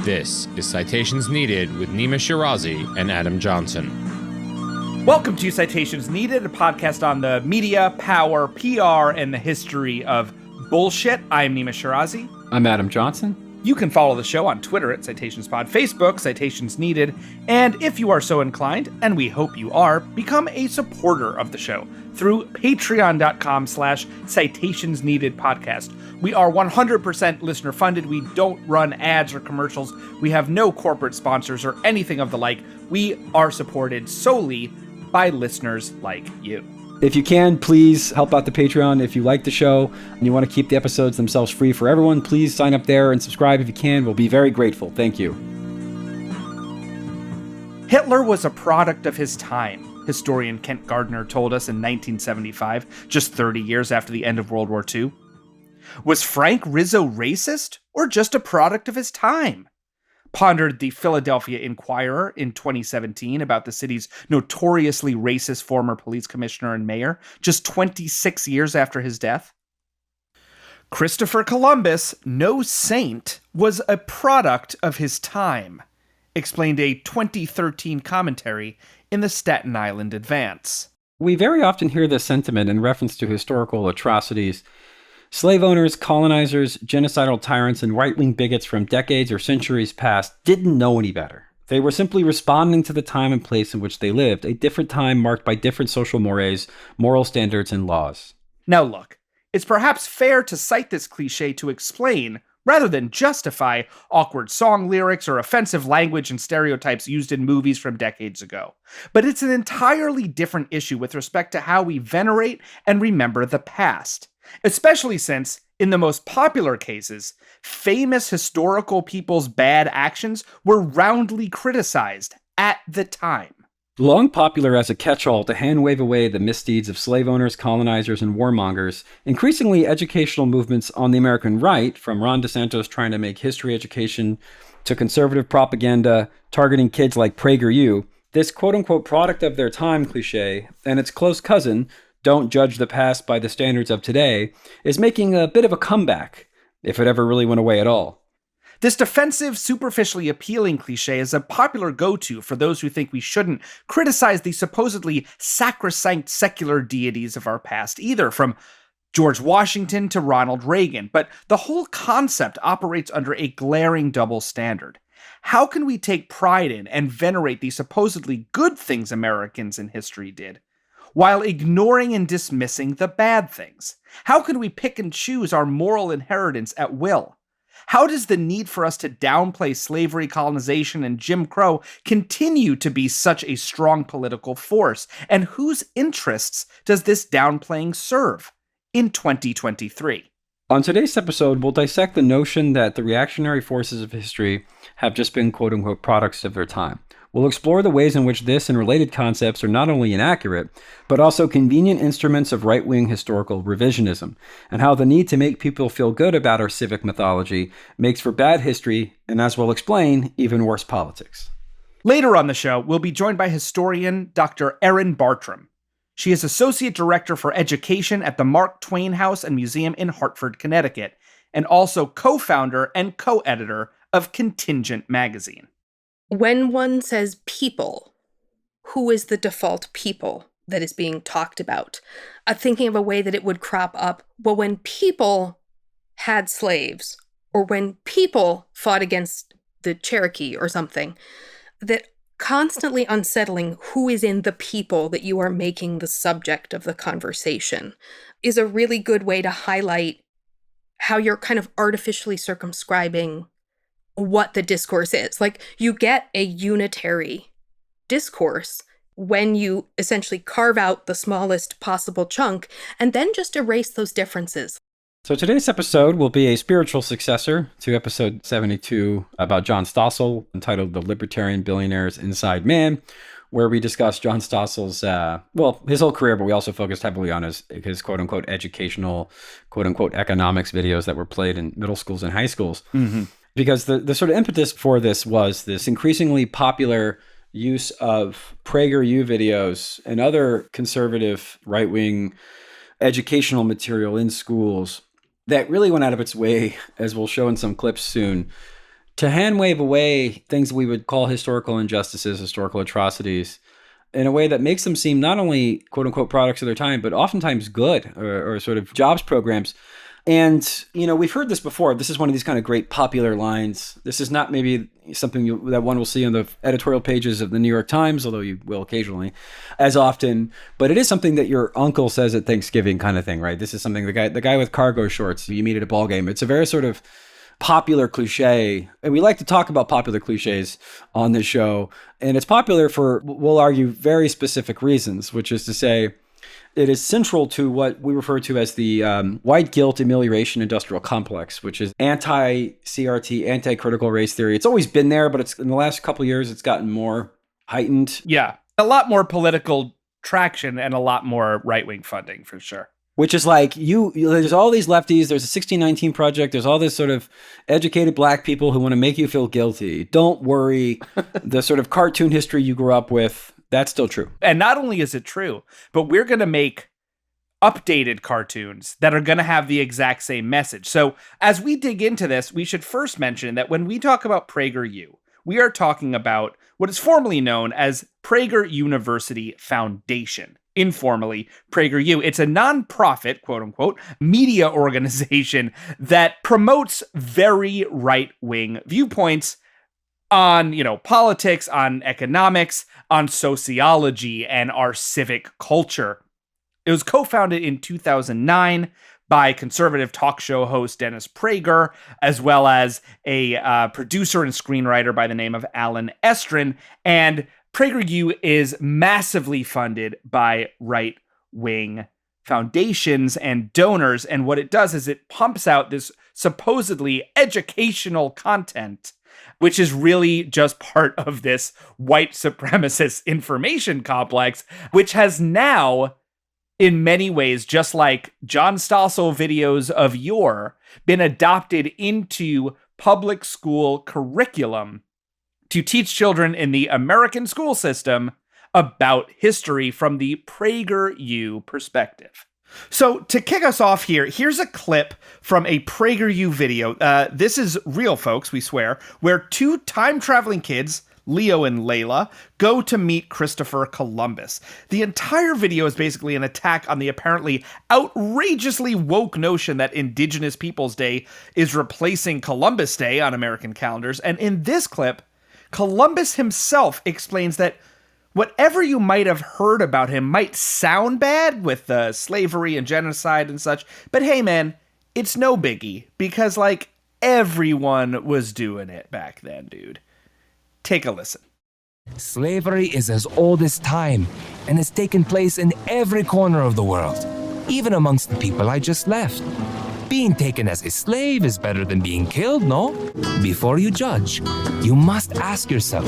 This is Citations Needed with Nima Shirazi and Adam Johnson. Welcome to Citations Needed, a podcast on the media, power, PR, and the history of bullshit. I'm Nima Shirazi. I'm Adam Johnson. You can follow the show on Twitter at CitationsPod, Facebook, Citations Needed, and if you are so inclined, and we hope you are, become a supporter of the show through patreon.com/citationsneededpodcast. We are 100% listener funded. We don't run ads or commercials. We have no corporate sponsors or anything of the like. We are supported solely by listeners like you. If you can, please help out the Patreon. If you like the show and you want to keep the episodes themselves free for everyone, please sign up there and subscribe if you can. We'll be very grateful. Thank you. Hitler was a product of his time, historian Kent Gardner told us in 1975, just 30 years after the end of World War II. Was Frank Rizzo racist or just a product of his time? Pondered the Philadelphia Inquirer in 2017 about the city's notoriously racist former police commissioner and mayor, just 26 years after his death. Christopher Columbus, no saint, was a product of his time, explained a 2013 commentary in the Staten Island Advance. We very often hear this sentiment in reference to historical atrocities. Slaveowners, colonizers, genocidal tyrants, and right-wing bigots from decades or centuries past didn't know any better. They were simply responding to the time and place in which they lived, a different time marked by different social mores, moral standards, and laws. Now look, it's perhaps fair to cite this cliche to explain, rather than justify, awkward song lyrics or offensive language and stereotypes used in movies from decades ago. But it's an entirely different issue with respect to how we venerate and remember the past. Especially since, in the most popular cases, famous historical people's bad actions were roundly criticized at the time. Long popular as a catch-all to hand-wave away the misdeeds of slave owners, colonizers, and warmongers, increasingly educational movements on the American right, from Ron DeSantis trying to make history education to conservative propaganda targeting kids like PragerU, this quote-unquote product of their time cliche and its close cousin, don't judge the past by the standards of today, is making a bit of a comeback, if it ever really went away at all. This defensive, superficially appealing cliche is a popular go-to for those who think we shouldn't criticize the supposedly sacrosanct secular deities of our past, either from George Washington to Ronald Reagan, but the whole concept operates under a glaring double standard. How can we take pride in and venerate the supposedly good things Americans in history did, while ignoring and dismissing the bad things? How can we pick and choose our moral inheritance at will? How does the need for us to downplay slavery, colonization, and Jim Crow continue to be such a strong political force? And whose interests does this downplaying serve in 2023? On today's episode, we'll dissect the notion that the reactionary forces of history have just been quote-unquote products of their time. We'll explore the ways in which this and related concepts are not only inaccurate, but also convenient instruments of right-wing historical revisionism, and how the need to make people feel good about our civic mythology makes for bad history, and as we'll explain, even worse politics. Later on the show, we'll be joined by historian Dr. Erin Bartram. She is Associate Director for Education at the Mark Twain House and Museum in Hartford, Connecticut, and also co-founder and co-editor of Contingent magazine. When one says people, who is the default people that is being talked about? Thinking of a way that it would crop up, well, when people had slaves, or when people fought against the Cherokee or something, that constantly unsettling who is in the people that you are making the subject of the conversation is a really good way to highlight how you're kind of artificially circumscribing what the discourse is. Like, you get a unitary discourse when you essentially carve out the smallest possible chunk and then just erase those differences. So today's episode will be a spiritual successor to episode 72 about John Stossel, entitled The Libertarian Billionaire's Inside Man, where we discussed John Stossel's, his whole career, but we also focused heavily on his quote-unquote educational, quote-unquote economics videos that were played in middle schools and high schools. Mm-hmm. Because the sort of impetus for this was this increasingly popular use of PragerU videos and other conservative right-wing educational material in schools that really went out of its way, as we'll show in some clips soon, to hand wave away things we would call historical injustices, historical atrocities, in a way that makes them seem not only quote unquote products of their time, but oftentimes good or sort of jobs programs. And, we've heard this before. This is one of these kind of great popular lines. This is not maybe something that one will see on the editorial pages of the New York Times, although you will occasionally, as often. But it is something that your uncle says at Thanksgiving kind of thing, right? This is something the guy with cargo shorts you meet at a ball game. It's a very sort of popular cliche. And we like to talk about popular cliches on this show. And it's popular for, we'll argue, very specific reasons, which is to say, it is central to what we refer to as the white guilt amelioration industrial complex, which is anti-CRT, anti-critical race theory. It's always been there, but it's in the last couple of years, it's gotten more heightened. Yeah, a lot more political traction and a lot more right-wing funding, for sure. Which is like, there's all these lefties, there's a 1619 Project, there's all this sort of educated black people who want to make you feel guilty. Don't worry, the sort of cartoon history you grew up with, that's still true. And not only is it true, but we're going to make updated cartoons that are going to have the exact same message. So as we dig into this, we should first mention that when we talk about PragerU, we are talking about what is formerly known as Prager University Foundation. Informally, PragerU. It's a nonprofit, quote unquote, media organization that promotes very right-wing viewpoints on, politics, on economics, on sociology, and our civic culture. It was co-founded in 2009 by conservative talk show host Dennis Prager, as well as a producer and screenwriter by the name of Alan Estrin. And PragerU is massively funded by right-wing foundations and donors. And what it does is it pumps out this supposedly educational content, which is really just part of this white supremacist information complex, which has now, in many ways, just like John Stossel videos of yore, been adopted into public school curriculum to teach children in the American school system about history from the PragerU perspective. So to kick us off here, here's a clip from a PragerU video. This is real, folks, we swear, where two time-traveling kids, Leo and Layla, go to meet Christopher Columbus. The entire video is basically an attack on the apparently outrageously woke notion that Indigenous Peoples Day is replacing Columbus Day on American calendars. And in this clip, Columbus himself explains that whatever you might have heard about him might sound bad with slavery and genocide and such, but hey, man, it's no biggie, because, everyone was doing it back then, dude. Take a listen. Slavery is as old as time and has taken place in every corner of the world, even amongst the people I just left. Being taken as a slave is better than being killed, no? Before you judge, you must ask yourself,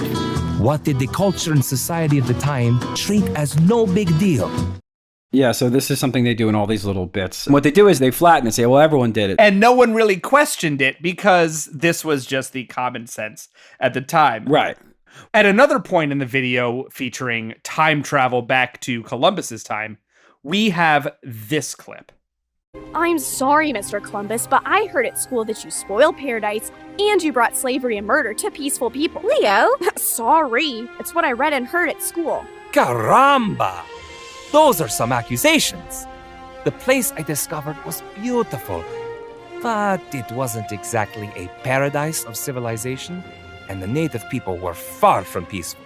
what did the culture and society of the time treat as no big deal? Yeah, so this is something they do in all these little bits. What they do is they flatten and say, well, everyone did it. And no one really questioned it because this was just the common sense at the time. Right. At another point in the video featuring time travel back to Columbus's time, we have this clip. I'm sorry, Mr. Columbus, but I heard at school that you spoiled paradise and you brought slavery and murder to peaceful people. Leo? Sorry. It's what I read and heard at school. Caramba! Those are some accusations. The place I discovered was beautiful, but it wasn't exactly a paradise of civilization, and the native people were far from peaceful.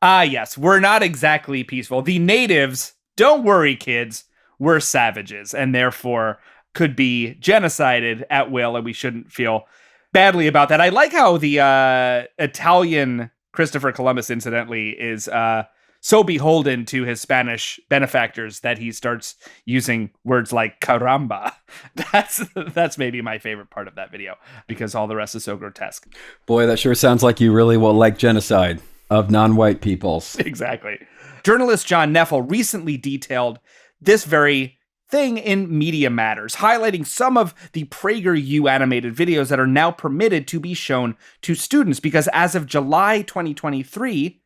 Ah, yes, we're not exactly peaceful. The natives, don't worry, kids, we're savages, and therefore could be genocided at will, and we shouldn't feel badly about that. I like how the Italian Christopher Columbus, incidentally, is so beholden to his Spanish benefactors that he starts using words like caramba. That's maybe my favorite part of that video, because all the rest is so grotesque. Boy, that sure sounds like you really will like genocide of non-white peoples. Exactly. Journalist John Neffel recently detailed this very thing in Media Matters, highlighting some of the PragerU animated videos that are now permitted to be shown to students, because as of July 2023,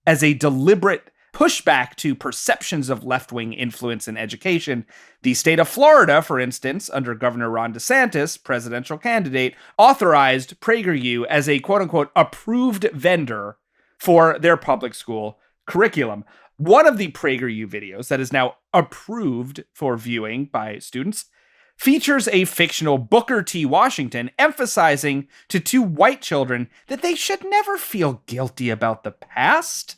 as a deliberate pushback to perceptions of left-wing influence in education, the state of Florida, for instance, under Governor Ron DeSantis, presidential candidate, authorized PragerU as a quote-unquote approved vendor for their public school curriculum. One of the PragerU videos that is now approved for viewing by students features a fictional Booker T. Washington emphasizing to two white children that they should never feel guilty about the past.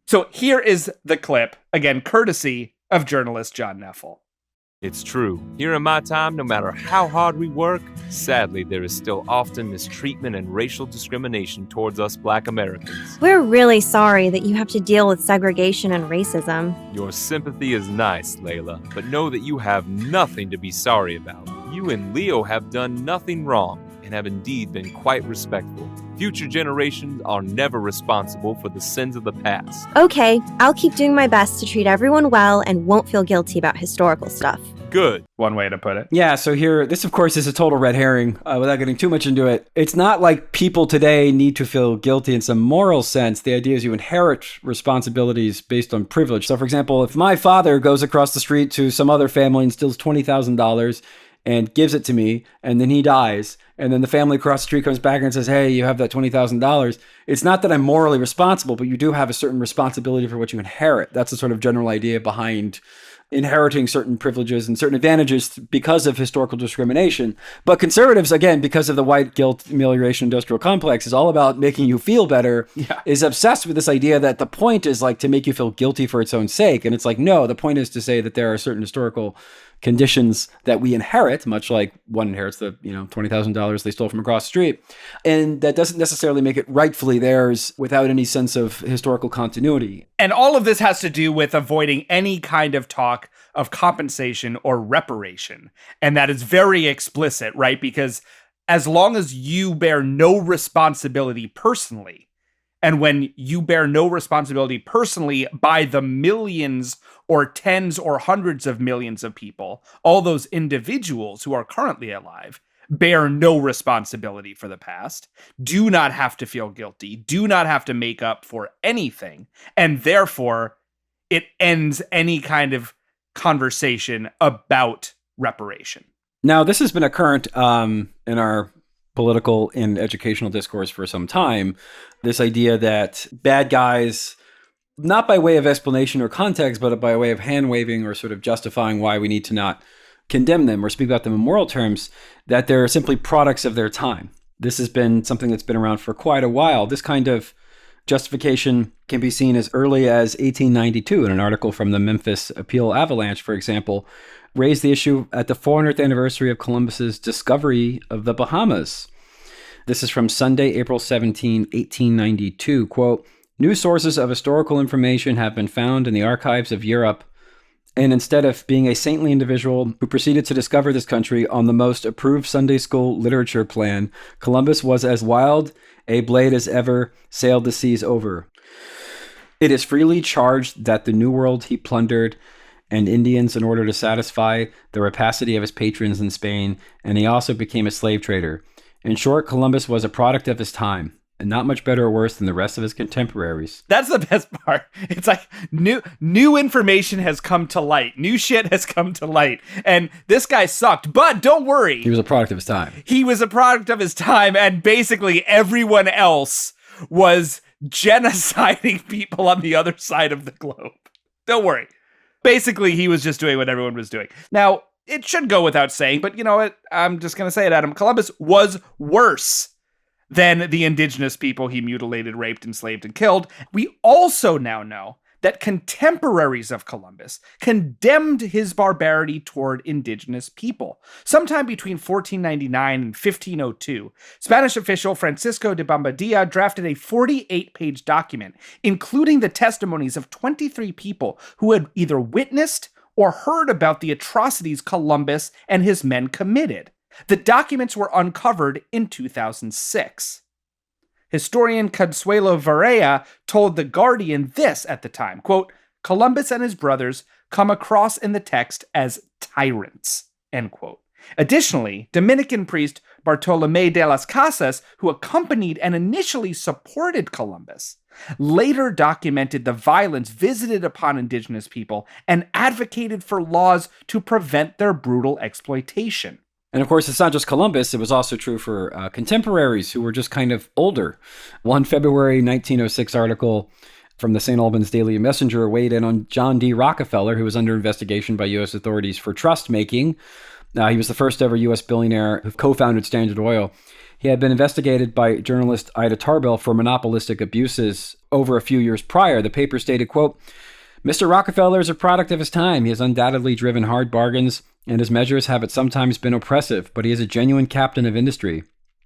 So here is the clip, again, courtesy of journalist John Neffel. It's true. Here in my time, no matter how hard we work, sadly, there is still often mistreatment and racial discrimination towards us Black Americans. We're really sorry that you have to deal with segregation and racism. Your sympathy is nice, Layla, but know that you have nothing to be sorry about. You and Leo have done nothing wrong and have indeed been quite respectful. Future generations are never responsible for the sins of the past. Okay, I'll keep doing my best to treat everyone well and won't feel guilty about historical stuff. Good. One way to put it. Yeah, so here, this of course is a total red herring without getting too much into it. It's not like people today need to feel guilty in some moral sense. The idea is you inherit responsibilities based on privilege. So for example, if my father goes across the street to some other family and steals $20,000 and gives it to me, and then he dies, and then the family across the street comes back and says, hey, you have that $20,000. It's not that I'm morally responsible, but you do have a certain responsibility for what you inherit. That's the sort of general idea behind inheriting certain privileges and certain advantages because of historical discrimination. But conservatives, again, because of the white guilt amelioration industrial complex, is all about making you feel better, is obsessed with this idea that the point is like to make you feel guilty for its own sake. And it's like, no, the point is to say that there are certain historical conditions that we inherit, much like one inherits the, $20,000 they stole from across the street. And that doesn't necessarily make it rightfully theirs without any sense of historical continuity. And all of this has to do with avoiding any kind of talk of compensation or reparation. And that is very explicit, right? Because as long as you bear no responsibility personally, and when you bear no responsibility personally by the millions or tens or hundreds of millions of people, all those individuals who are currently alive bear no responsibility for the past, do not have to feel guilty, do not have to make up for anything, and therefore it ends any kind of conversation about reparation. Now, this has been a current in our political and educational discourse for some time, this idea that bad guys, not by way of explanation or context, but by way of hand-waving or sort of justifying why we need to not condemn them or speak about them in moral terms, that they're simply products of their time. This has been something that's been around for quite a while. This kind of justification can be seen as early as 1892 in an article from the Memphis Appeal Avalanche, for example, raised the issue at the 400th anniversary of Columbus's discovery of the Bahamas. This is from Sunday, April 17, 1892. Quote, "New sources of historical information have been found in the archives of Europe, and instead of being a saintly individual who proceeded to discover this country on the most approved Sunday school literature plan, Columbus was as wild a blade as ever sailed the seas over. It is freely charged that the New World he plundered and Indians in order to satisfy the rapacity of his patrons in Spain, and he also became a slave trader. In short, Columbus was a product of his time, and not much better or worse than the rest of his contemporaries." That's the best part. It's like new information has come to light. New shit has come to light. And this guy sucked, but don't worry. He was a product of his time. He was a product of his time, and basically everyone else was genociding people on the other side of the globe. Don't worry. Basically, he was just doing what everyone was doing. Now, it should go without saying, but you know what? I'm just going to say it, Adam. Columbus was worse than the indigenous people he mutilated, raped, enslaved, and killed. We also now know that contemporaries of Columbus condemned his barbarity toward indigenous people. Sometime between 1499 and 1502, Spanish official Francisco de Bobadilla drafted a 48-page document, including the testimonies of 23 people who had either witnessed or heard about the atrocities Columbus and his men committed. The documents were uncovered in 2006. Historian Consuelo Varela told The Guardian this at the time, quote, "Columbus and his brothers come across in the text as tyrants," end quote. Additionally, Dominican priest Bartolomé de las Casas, who accompanied and initially supported Columbus, later documented the violence visited upon indigenous people and advocated for laws to prevent their brutal exploitation. And of course, it's not just Columbus. It was also true for contemporaries who were just kind of older. One February 1906 article from the St. Albans Daily Messenger weighed in on John D. Rockefeller, who was under investigation by U.S. authorities for trust making. He was the first ever U.S. billionaire who co-founded Standard Oil. He had been investigated by journalist Ida Tarbell for monopolistic abuses over a few years prior. The paper stated, quote, Mr. Rockefeller is a product of his time. He has undoubtedly driven hard bargains, and his measures have at sometimes been oppressive, but he is a genuine captain of industry.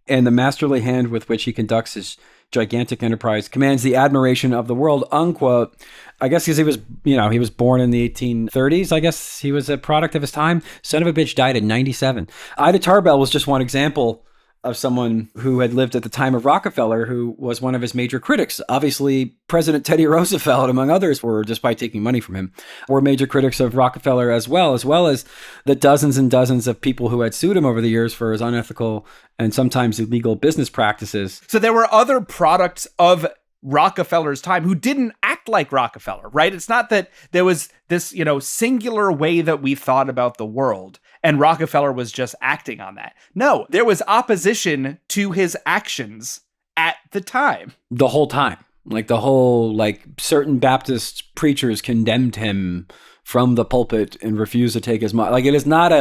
And the masterly hand with which he conducts his gigantic enterprise commands the admiration of the world, unquote. I guess because he was born in the 1830s. I guess he was a product of his time. Son of a bitch died at 97. Ida Tarbell was just one example of someone who had lived at the time of Rockefeller, who was one of his major critics. Obviously, President Teddy Roosevelt, among others, were, despite taking money from him, were major critics of Rockefeller as well as the dozens and dozens of people who had sued him over the years for his unethical and sometimes illegal business practices. So there were other products of Rockefeller's time who didn't act like Rockefeller, right? It's not that there was this, singular way that we thought about the world and Rockefeller was just acting on that. No, there was opposition to his actions at the time. The whole time. Certain Baptist preachers condemned him from the pulpit and refused to take his money. It is not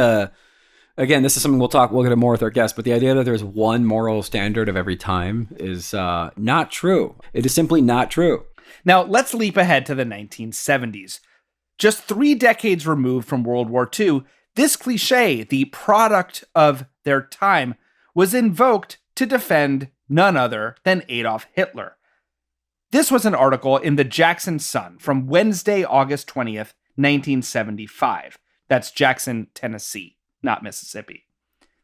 again, this is something we'll get more with our guests, but the idea that there's one moral standard of every time is not true. It is simply not true. Now, let's leap ahead to the 1970s. Just 3 decades removed from World War II, this cliche, the product of their time, was invoked to defend none other than Adolf Hitler. This was an article in the Jackson Sun from Wednesday, August 20th, 1975. That's Jackson, Tennessee, not Mississippi.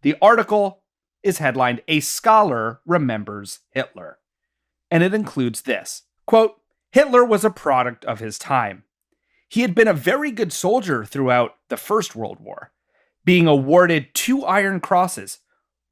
The article is headlined, "A Scholar Remembers Hitler." And it includes this, quote, Hitler was a product of his time. He had been a very good soldier throughout the First World War, being awarded 2 Iron Crosses,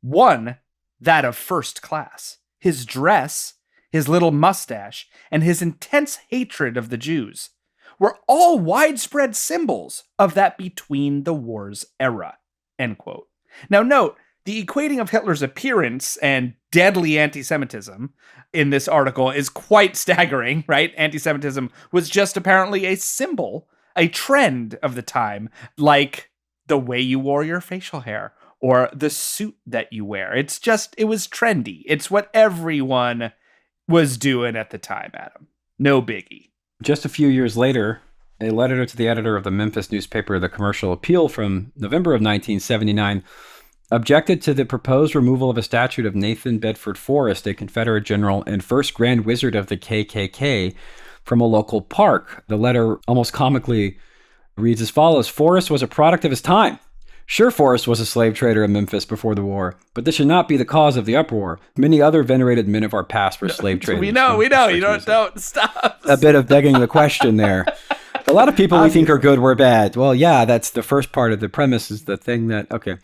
one that of first class. His dress, his little mustache, and his intense hatred of the Jews were all widespread symbols of that between the wars era, end quote. Now note, the equating of Hitler's appearance and deadly anti-Semitism in this article is quite staggering, right? Anti-Semitism was just apparently a symbol, a trend of the time, like the way you wore your facial hair or the suit that you wear. It was trendy. It's what everyone was doing at the time, Adam. No biggie. Just a few years later, a letter to the editor of the Memphis newspaper, The Commercial Appeal, from November of 1979, objected to the proposed removal of a statue of Nathan Bedford Forrest, a Confederate general and first Grand Wizard of the KKK, from a local park. The letter almost comically reads as follows: Forrest was a product of his time. Sure, Forrest was a slave trader in Memphis before the war, but this should not be the cause of the uproar. Many other venerated men of our past were slave traders. We know. You don't stop. A bit of begging the question there. A lot of people we think are good were bad. Well, yeah, that's the first part of the premise, is the thing that, okay.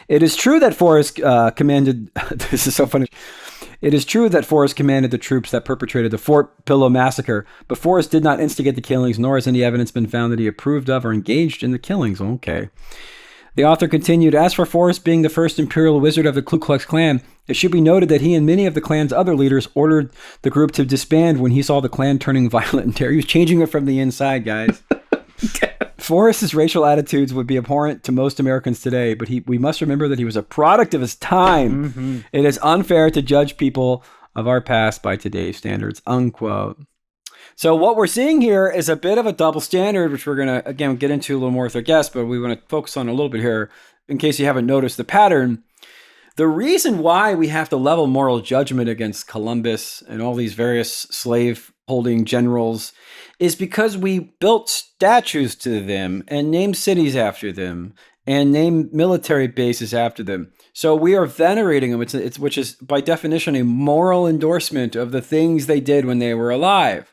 It is true that Forrest commanded, this is so funny. It is true that Forrest commanded the troops that perpetrated the Fort Pillow massacre, but Forrest did not instigate the killings, nor has any evidence been found that he approved of or engaged in the killings. Okay. The author continued, as for Forrest being the first imperial wizard of the Ku Klux Klan, it should be noted that he and many of the Klan's other leaders ordered the group to disband when he saw the Klan turning violent and terror. He was changing it from the inside, guys. Forrest's racial attitudes would be abhorrent to most Americans today, but we must remember that he was a product of his time. Mm-hmm. It is unfair to judge people of our past by today's standards, unquote. So what we're seeing here is a bit of a double standard, which we're going to, again, get into a little more with our guests, but we want to focus on a little bit here in case you haven't noticed the pattern. The reason why we have to level moral judgment against Columbus and all these various slave-holding generals is because we built statues to them and named cities after them and named military bases after them. So we are venerating them, which is by definition a moral endorsement of the things they did when they were alive.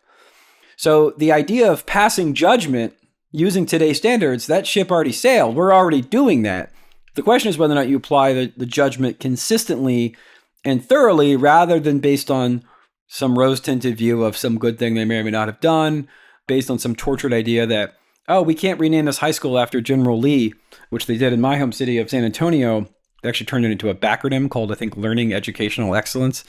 So the idea of passing judgment using today's standards, that ship already sailed. We're already doing that. The question is whether or not you apply the judgment consistently and thoroughly rather than based on some rose-tinted view of some good thing they may or may not have done, based on some tortured idea that, oh, we can't rename this high school after General Lee, which they did in my home city of San Antonio. They actually turned it into a backronym called, I think, Learning Educational Excellence.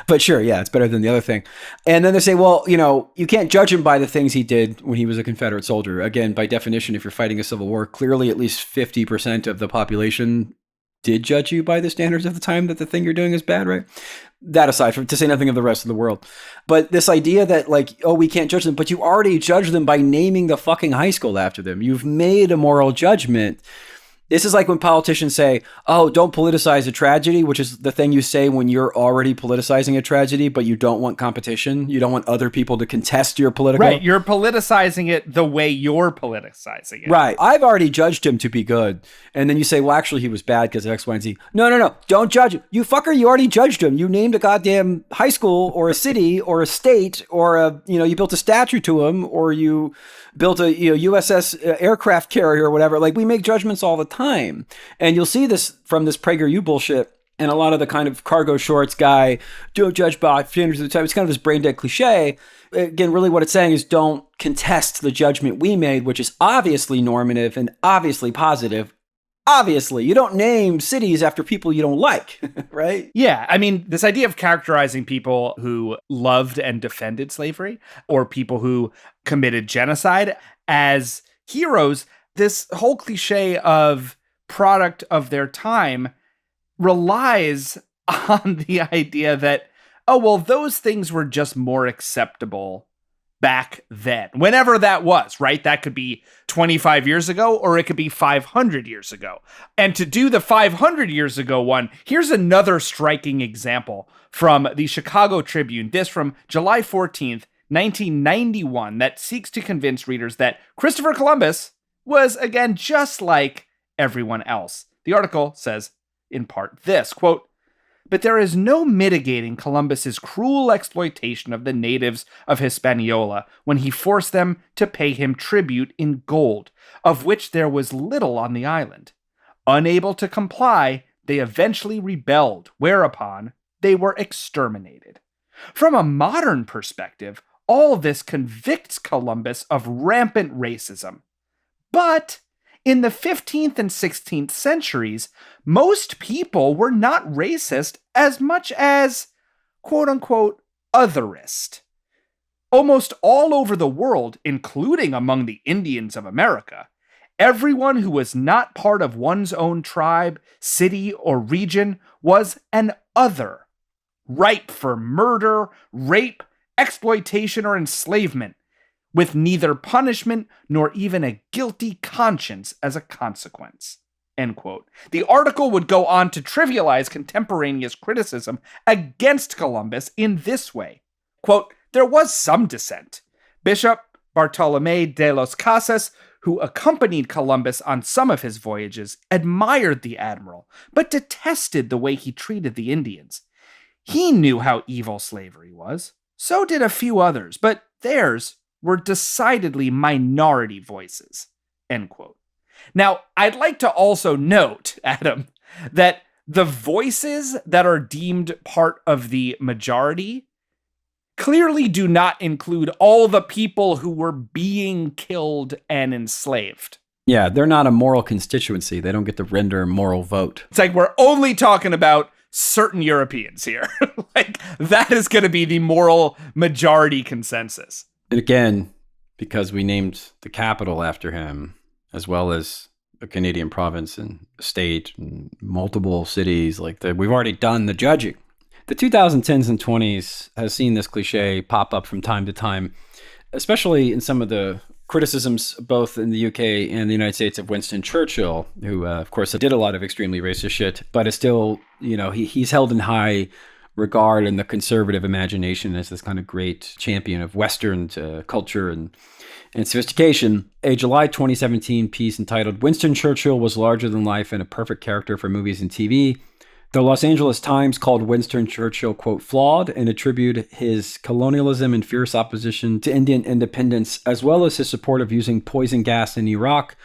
But sure, yeah, it's better than the other thing. And then they say, well, you can't judge him by the things he did when he was a Confederate soldier. Again, by definition, if you're fighting a civil war, clearly at least 50% of the population did judge you by the standards of the time that the thing you're doing is bad, right? That aside, to say nothing of the rest of the world. But this idea that we can't judge them, but you already judge them by naming the fucking high school after them. You've made a moral judgment. This is like when politicians say, oh, don't politicize a tragedy, which is the thing you say when you're already politicizing a tragedy, but you don't want competition. You don't want other people to contest your political. Right. You're politicizing it the way you're politicizing it. Right. I've already judged him to be good. And then you say, well, actually, he was bad because of X, Y, and Z. No. Don't judge him. You fucker, you already judged him. You named a goddamn high school or a city or a state or you built a statue to him or you built a USS aircraft carrier or whatever. We make judgments all the time. And you'll see this from this PragerU bullshit and a lot of the kind of cargo shorts guy, don't judge by standards of the time. It's kind of this brain dead cliche. Again, really what it's saying is don't contest the judgment we made, which is obviously normative and obviously positive. Obviously, you don't name cities after people you don't like, right? Yeah, I mean, this idea of characterizing people who loved and defended slavery or people who committed genocide as heroes, this whole cliche of product of their time relies on the idea that, oh, well, those things were just more acceptable back then, whenever that was, right? That could be 25 years ago, or it could be 500 years ago. And to do the 500 years ago one, here's another striking example from the Chicago Tribune, this from July 14th, 1991, that seeks to convince readers that Christopher Columbus was, again, just like everyone else. The article says, in part, this, quote, but there is no mitigating Columbus's cruel exploitation of the natives of Hispaniola when he forced them to pay him tribute in gold, of which there was little on the island. Unable to comply, they eventually rebelled, whereupon they were exterminated. From a modern perspective, all this convicts Columbus of rampant racism. But in the 15th and 16th centuries, most people were not racist as much as, quote-unquote, otherist. Almost all over the world, including among the Indians of America, everyone who was not part of one's own tribe, city, or region was an other, ripe for murder, rape, exploitation, or enslavement, with neither punishment nor even a guilty conscience as a consequence. End quote. The article would go on to trivialize contemporaneous criticism against Columbus in this way. Quote, there was some dissent. Bishop Bartolomé de los Casas, who accompanied Columbus on some of his voyages, admired the admiral, but detested the way he treated the Indians. He knew how evil slavery was. So did a few others, but theirs were decidedly minority voices, end quote. Now, I'd like to also note, Adam, that the voices that are deemed part of the majority clearly do not include all the people who were being killed and enslaved. Yeah, they're not a moral constituency. They don't get to render a moral vote. It's like we're only talking about certain Europeans here. That is going to be the moral majority consensus. And again, because we named the capital after him, as well as a Canadian province and state and multiple cities, we've already done the judging. The 2010s and 20s has seen this cliche pop up from time to time, especially in some of the criticisms, both in the UK and the United States, of Winston Churchill, who, of course, did a lot of extremely racist shit, but is still, he's held in high regard in the conservative imagination as this kind of great champion of Western culture and sophistication. A July 2017 piece entitled "Winston Churchill was larger than life and a perfect character for movies and TV." The Los Angeles Times called Winston Churchill, quote, flawed, and attributed his colonialism and fierce opposition to Indian independence, as well as his support of using poison gas in Iraq,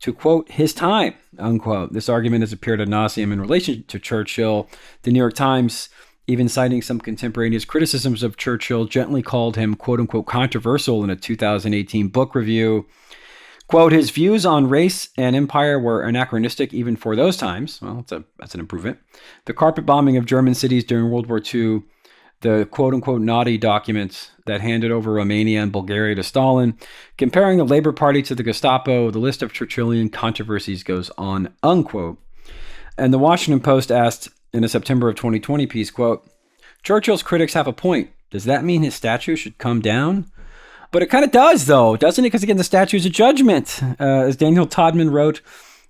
to, quote, his time, unquote. This argument has appeared ad nauseum in relation to Churchill. The New York Times, even citing some contemporaneous criticisms of Churchill, gently called him, quote unquote, controversial in a 2018 book review. Quote, his views on race and empire were anachronistic even for those times. Well, that's an improvement. The carpet bombing of German cities during World War II, the quote unquote naughty documents that handed over Romania and Bulgaria to Stalin, comparing the Labour Party to the Gestapo, the list of Churchillian controversies goes on, unquote. And the Washington Post asked in a September of 2020 piece, quote, Churchill's critics have a point. Does that mean his statue should come down? But it kind of does, though, doesn't it? Because, again, the statue is a judgment. As Daniel Todman wrote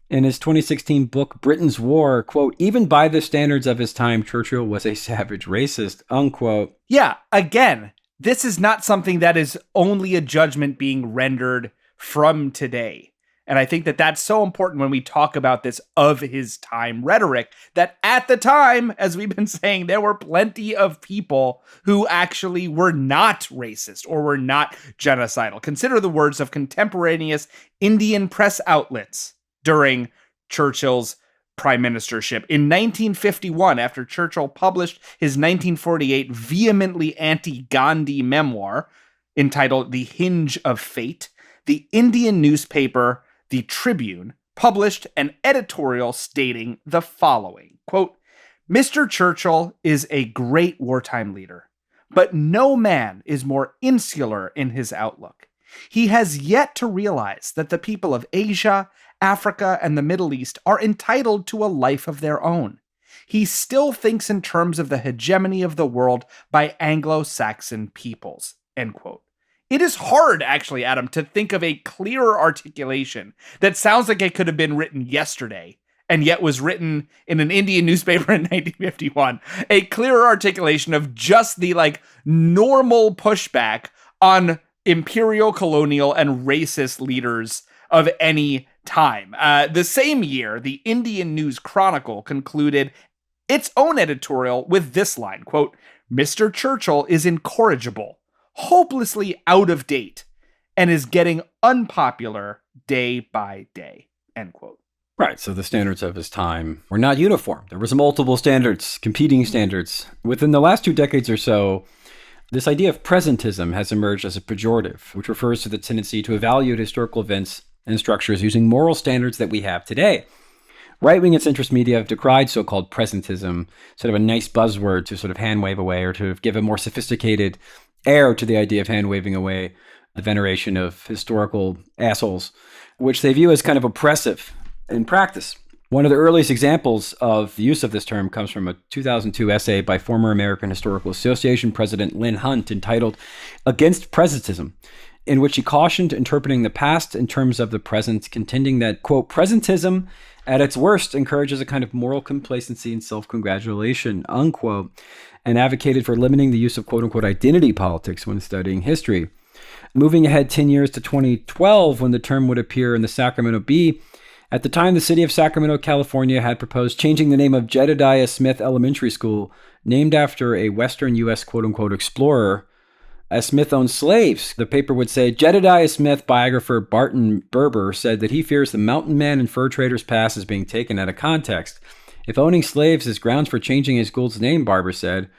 in his 2016 book, Britain's War, quote, even by the standards of his time, Churchill was a savage racist, unquote. Yeah, again, this is not something that is only a judgment being rendered from today. And I think that that's so important when we talk about this of his time rhetoric, that at the time, as we've been saying, there were plenty of people who actually were not racist or were not genocidal. Consider the words of contemporaneous Indian press outlets during Churchill's prime ministership. In 1951, after Churchill published his 1948 vehemently anti-Gandhi memoir entitled The Hinge of Fate, the Indian newspaper The Tribune published an editorial stating the following, quote, Mr. Churchill is a great wartime leader, but no man is more insular in his outlook. He has yet to realize that the people of Asia, Africa, and the Middle East are entitled to a life of their own. He still thinks in terms of the hegemony of the world by Anglo-Saxon peoples, end quote. It is hard, actually, Adam, to think of a clearer articulation that sounds like it could have been written yesterday and yet was written in an Indian newspaper in 1951. A clearer articulation of just the, normal pushback on imperial, colonial, and racist leaders of any time. The same year, the Indian News Chronicle concluded its own editorial with this line, quote, Mr. Churchill is incorrigible, hopelessly out of date, and is getting unpopular day by day, end quote. Right, so the standards of his time were not uniform. There was multiple standards, competing standards. Within the last 2 decades or so, this idea of presentism has emerged as a pejorative, which refers to the tendency to evaluate historical events and structures using moral standards that we have today. Right-wing and centrist media have decried so-called presentism, sort of a nice buzzword to sort of hand-wave away or to give a more sophisticated air to the idea of hand-waving away the veneration of historical assholes, which they view as kind of oppressive in practice. One of the earliest examples of the use of this term comes from a 2002 essay by former American Historical Association President Lynn Hunt entitled Against Presentism, in which he cautioned interpreting the past in terms of the present, contending that, quote, presentism at its worst encourages a kind of moral complacency and self-congratulation, unquote, and advocated for limiting the use of quote-unquote identity politics when studying history. Moving ahead 10 years to 2012, when the term would appear in the Sacramento Bee, at the time the city of Sacramento, California had proposed changing the name of Jedediah Smith Elementary School, named after a Western U.S. quote-unquote explorer, as Smith owned slaves. The paper would say, Jedediah Smith biographer Barton Berber said that he fears the mountain man and fur trader's past is being taken out of context. If owning slaves is grounds for changing a school's name, Barber said,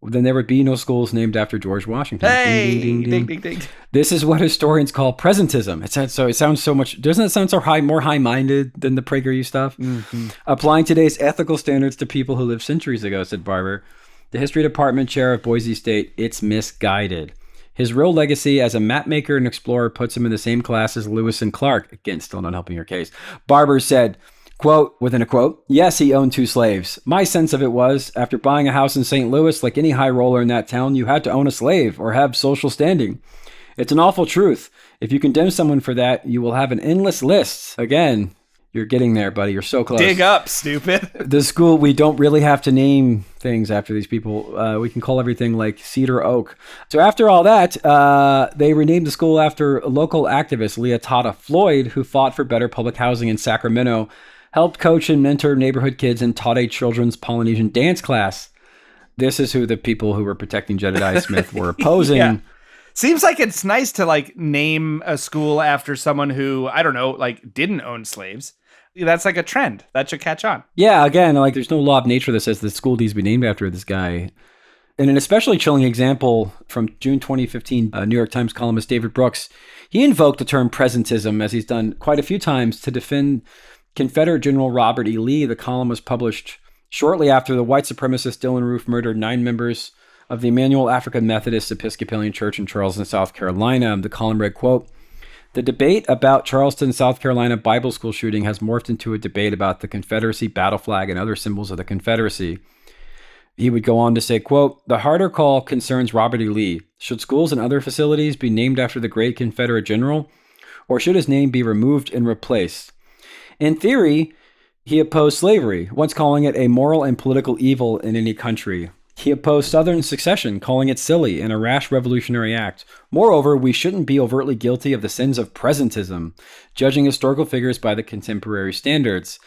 then there would be no schools named after George Washington. Hey, ding, ding, ding, ding, ding, ding. This is what historians call presentism. It sounds so much, doesn't it sound so more high-minded than the PragerU stuff? Mm-hmm. Applying today's ethical standards to people who lived centuries ago, said Barber. The history department chair of Boise State, it's misguided. His real legacy as a mapmaker and explorer puts him in the same class as Lewis and Clark. Again, still not helping your case. Barber said, quote, within a quote, yes, he owned 2 slaves. My sense of it was, after buying a house in St. Louis, like any high roller in that town, you had to own a slave or have social standing. It's an awful truth. If you condemn someone for that, you will have an endless list. Again, you're getting there, buddy. You're so close. Dig up, stupid. The school, we don't really have to name things after these people. We can call everything like Cedar Oak. So after all that, they renamed the school after local activist Leah Tata Floyd, who fought for better public housing in Sacramento, helped coach and mentor neighborhood kids, and taught a children's Polynesian dance class. This is who the people who were protecting Jedediah Smith were opposing. Yeah. Seems like it's nice to like name a school after someone who, I don't know, like didn't own slaves. That's like a trend that should catch on. Yeah, again, like there's no law of nature that says the school needs to be named after this guy. And an especially chilling example from June 2015, New York Times columnist David Brooks, he invoked the term presentism, as he's done quite a few times, to defend Confederate General Robert E. Lee. The column was published shortly after the white supremacist Dylann Roof murdered 9 members of the Emmanuel African Methodist Episcopalian Church in Charleston, South Carolina. The column read, quote, "The debate about Charleston, South Carolina Bible school shooting has morphed into a debate about the Confederacy battle flag and other symbols of the Confederacy." He would go on to say, quote, "The harder call concerns Robert E. Lee. Should schools and other facilities be named after the great Confederate general, or should his name be removed and replaced?" In theory, he opposed slavery, once calling it a moral and political evil in any country. He opposed Southern secession, calling it silly and a rash revolutionary act. Moreover, we shouldn't be overtly guilty of the sins of presentism, judging historical figures by the contemporary standards.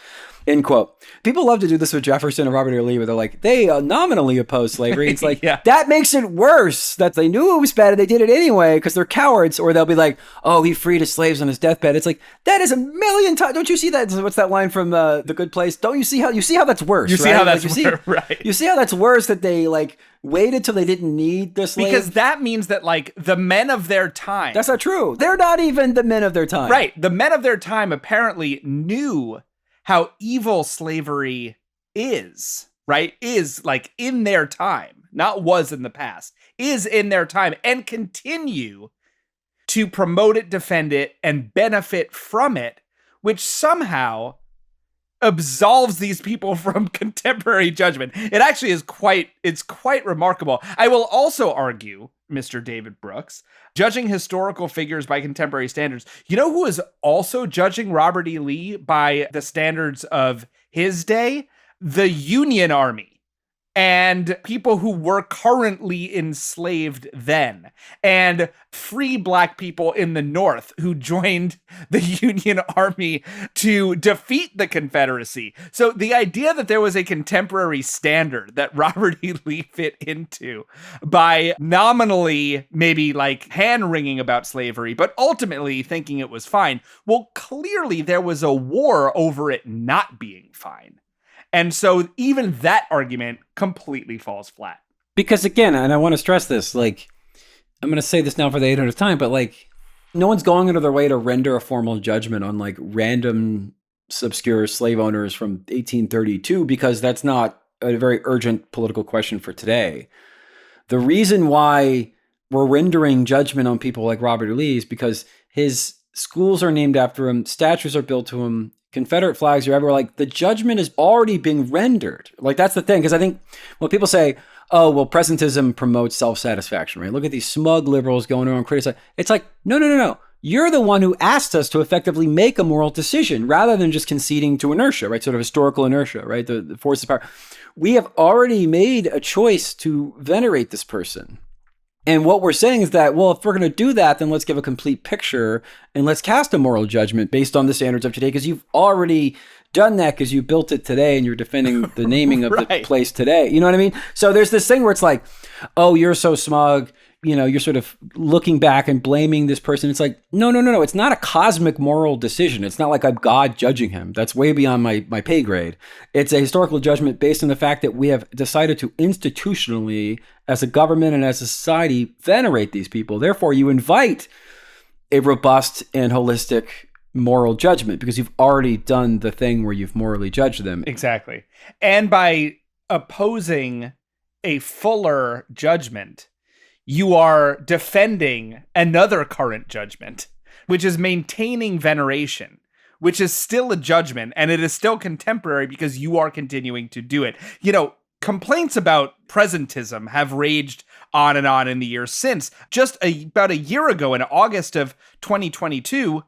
End quote. People love to do this with Jefferson and Robert E. Lee, where they're like, they nominally oppose slavery. It's like, Yeah. That makes it worse that they knew it was bad and they did it anyway because they're cowards. Or they'll be like, oh, he freed his slaves on his deathbed. It's like, that is a million times. Don't you see that? What's that line from The Good Place? Don't you see how that's worse? You see right? how that's like, right. You see how that's worse that they like waited till they didn't need the slave? Because that means that like the men of their time. That's not true. They're not even the men of their time. Right. The men of their time apparently knew how evil slavery is, right? Is like in their time, not was in the past, is in their time, and continue to promote it, defend it, and benefit from it, which somehow absolves these people from contemporary judgment. It actually is it's quite remarkable. I will also argue, Mr. David Brooks, judging historical figures by contemporary standards. You know who is also judging Robert E. Lee by the standards of his day? The Union Army and people who were currently enslaved then, and free Black people in the North who joined the Union Army to defeat the Confederacy. So the idea that there was a contemporary standard that Robert E. Lee fit into by nominally maybe like hand-wringing about slavery, but ultimately thinking it was fine, well, clearly there was a war over it not being fine. And so even that argument completely falls flat. Because again, and I want to stress this, like, I'm going to say this now for the 800th time, but like, no one's going out of their way to render a formal judgment on like random obscure slave owners from 1832, because that's not a very urgent political question for today. The reason why we're rendering judgment on people like Robert E. Lee is because his schools are named after him, statues are built to him, Confederate flags are everywhere. Like, the judgment is already being rendered. Like, that's the thing. Because I think when people say, oh, well, presentism promotes self-satisfaction, right? Look at these smug liberals going around criticizing. It's like, no. You're the one who asked us to effectively make a moral decision rather than just conceding to inertia, right? Sort of historical inertia, right? The force of power. We have already made a choice to venerate this person. And what we're saying is that, well, if we're going to do that, then let's give a complete picture and let's cast a moral judgment based on the standards of today, because you've already done that because you built it today and you're defending the naming of right. the place today. You know what I mean? So there's this thing where it's like, oh, you're so smug. You know, you're sort of looking back and blaming this person. It's like, no. It's not a cosmic moral decision. It's not like I'm God judging him. That's way beyond my pay grade. It's a historical judgment based on the fact that we have decided to institutionally, as a government and as a society, venerate these people. Therefore, you invite a robust and holistic moral judgment because you've already done the thing where you've morally judged them. Exactly. And by opposing a fuller judgment, you are defending another current judgment, which is maintaining veneration, which is still a judgment, and it is still contemporary because you are continuing to do it. You know, complaints about presentism have raged on and on in the years since. Just about a year ago, in August of 2022,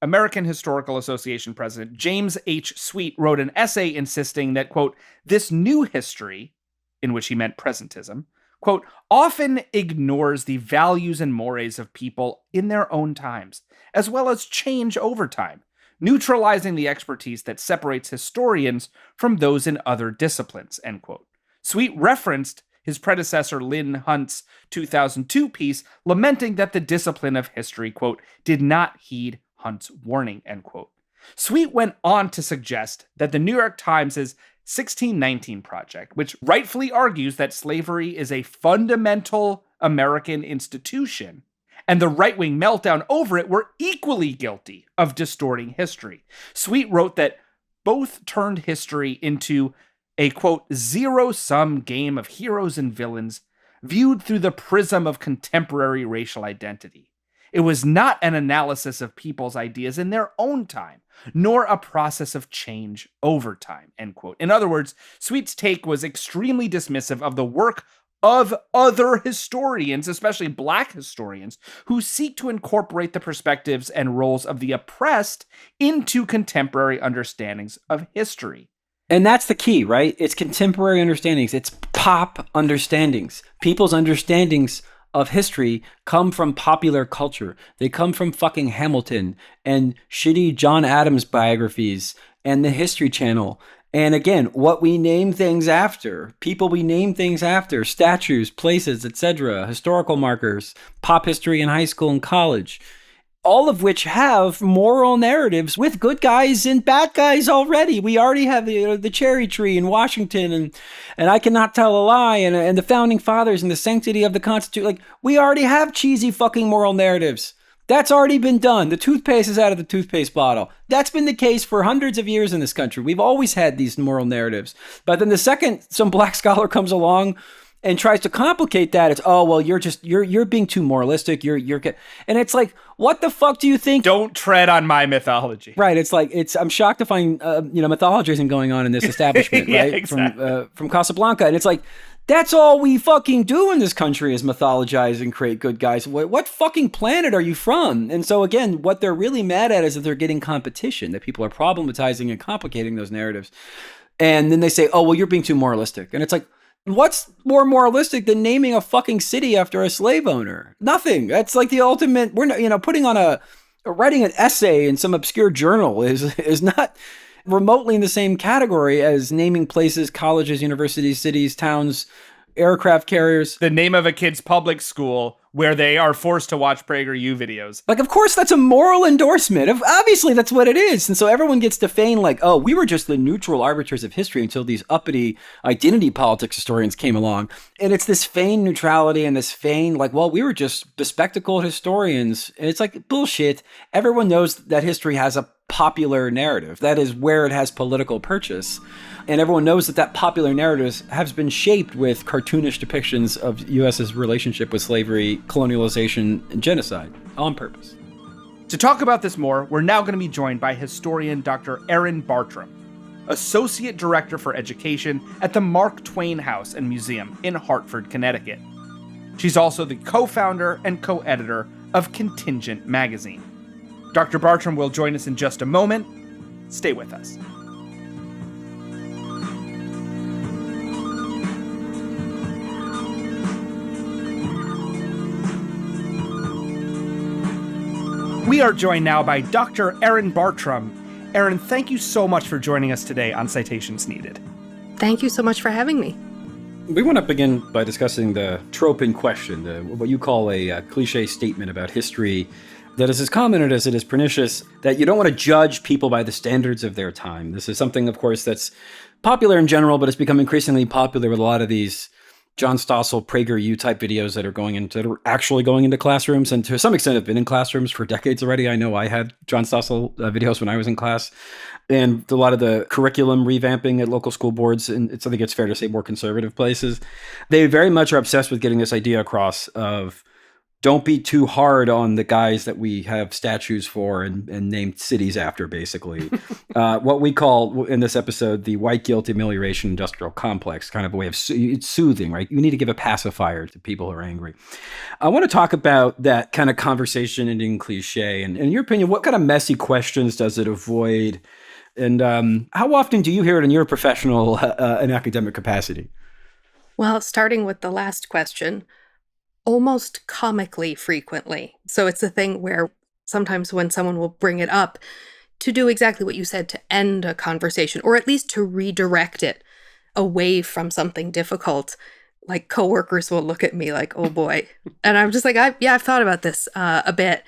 American Historical Association President James H. Sweet wrote an essay insisting that, quote, this new history, in which he meant presentism, quote, often ignores the values and mores of people in their own times, as well as change over time, neutralizing the expertise that separates historians from those in other disciplines, end quote. Sweet referenced his predecessor Lynn Hunt's 2002 piece, lamenting that the discipline of history, quote, did not heed Hunt's warning, end quote. Sweet went on to suggest that the New York Times' 1619 Project, which rightfully argues that slavery is a fundamental American institution, and the right-wing meltdown over it were equally guilty of distorting history. Sweet wrote that both turned history into a, quote, zero-sum game of heroes and villains viewed through the prism of contemporary racial identity. It was not an analysis of people's ideas in their own time, nor a process of change over time, end quote. In other words, Sweet's take was extremely dismissive of the work of other historians, especially Black historians, who seek to incorporate the perspectives and roles of the oppressed into contemporary understandings of history. And that's the key, right? It's contemporary understandings. It's pop understandings. People's understandings of history come from popular culture. They come from fucking Hamilton and shitty John Adams biographies and the History Channel. And again, what we name things after, people we name things after, statues, places, etc., historical markers, pop history in high school and college, all of which have moral narratives with good guys and bad guys already. We already have the cherry tree in Washington and I cannot tell a lie and the founding fathers and the sanctity of the Constitution. Like, we already have cheesy fucking moral narratives. That's already been done. The toothpaste is out of the toothpaste bottle. That's been the case for hundreds of years in this country. We've always had these moral narratives. But then the second some Black scholar comes along and tries to complicate that, it's, oh, well, you're being too moralistic. And it's like, what the fuck do you think? Don't tread on my mythology. Right. It's like, I'm shocked to find, mythologizing going on in this establishment, yeah, right? Exactly. From Casablanca. And it's like, that's all we fucking do in this country is mythologize and create good guys. What fucking planet are you from? And so again, what they're really mad at is that they're getting competition, that people are problematizing and complicating those narratives. And then they say, oh, well, you're being too moralistic. And it's like, what's more moralistic than naming a fucking city after a slave owner? Nothing. That's like the ultimate. We're not, putting on writing an essay in some obscure journal is not remotely in the same category as naming places, colleges, universities, cities, towns, aircraft carriers. The name of a kid's public school where they are forced to watch PragerU videos. Like, of course, that's a moral endorsement. Obviously, that's what it is. And so everyone gets to feign like, oh, we were just the neutral arbiters of history until these uppity identity politics historians came along. And it's this feigned neutrality and this feigned like, well, we were just bespectacled historians. And it's like, bullshit. Everyone knows that history has a popular narrative. That is where it has political purchase. And everyone knows that popular narrative has been shaped with cartoonish depictions of U.S.'s relationship with slavery, colonialization, and genocide on purpose. To talk about this more, we're now going to be joined by historian Dr. Erin Bartram, Associate Director for Education at the Mark Twain House and Museum in Hartford, Connecticut. She's also the co-founder and co-editor of Contingent Magazine. Dr. Bartram will join us in just a moment. Stay with us. We are joined now by Dr. Erin Bartram. Erin, thank you so much for joining us today on Citations Needed. Thank you so much for having me. We want to begin by discussing the trope in question, what you call a cliche statement about history that is as common as it is pernicious, that you don't want to judge people by the standards of their time. This is something, of course, that's popular in general, but it's become increasingly popular with a lot of these John Stossel, PragerU type videos that are actually going into classrooms, and to some extent have been in classrooms for decades already. I know I had John Stossel videos when I was in class, and a lot of the curriculum revamping at local school boards, and I think it's fair to say more conservative places, they very much are obsessed with getting this idea across of don't be too hard on the guys that we have statues for and named cities after, basically. What we call in this episode the white guilt amelioration industrial complex, kind of a way of it's soothing, right? You need to give a pacifier to people who are angry. I want to talk about that kind of conversation ending cliche. And in your opinion, what kind of messy questions does it avoid? And how often do you hear it in your professional and academic capacity? Well, starting with the last question, almost comically frequently. So it's a thing where sometimes when someone will bring it up to do exactly what you said, to end a conversation, or at least to redirect it away from something difficult, like coworkers will look at me like, oh boy. And I'm just like, I've thought about this a bit.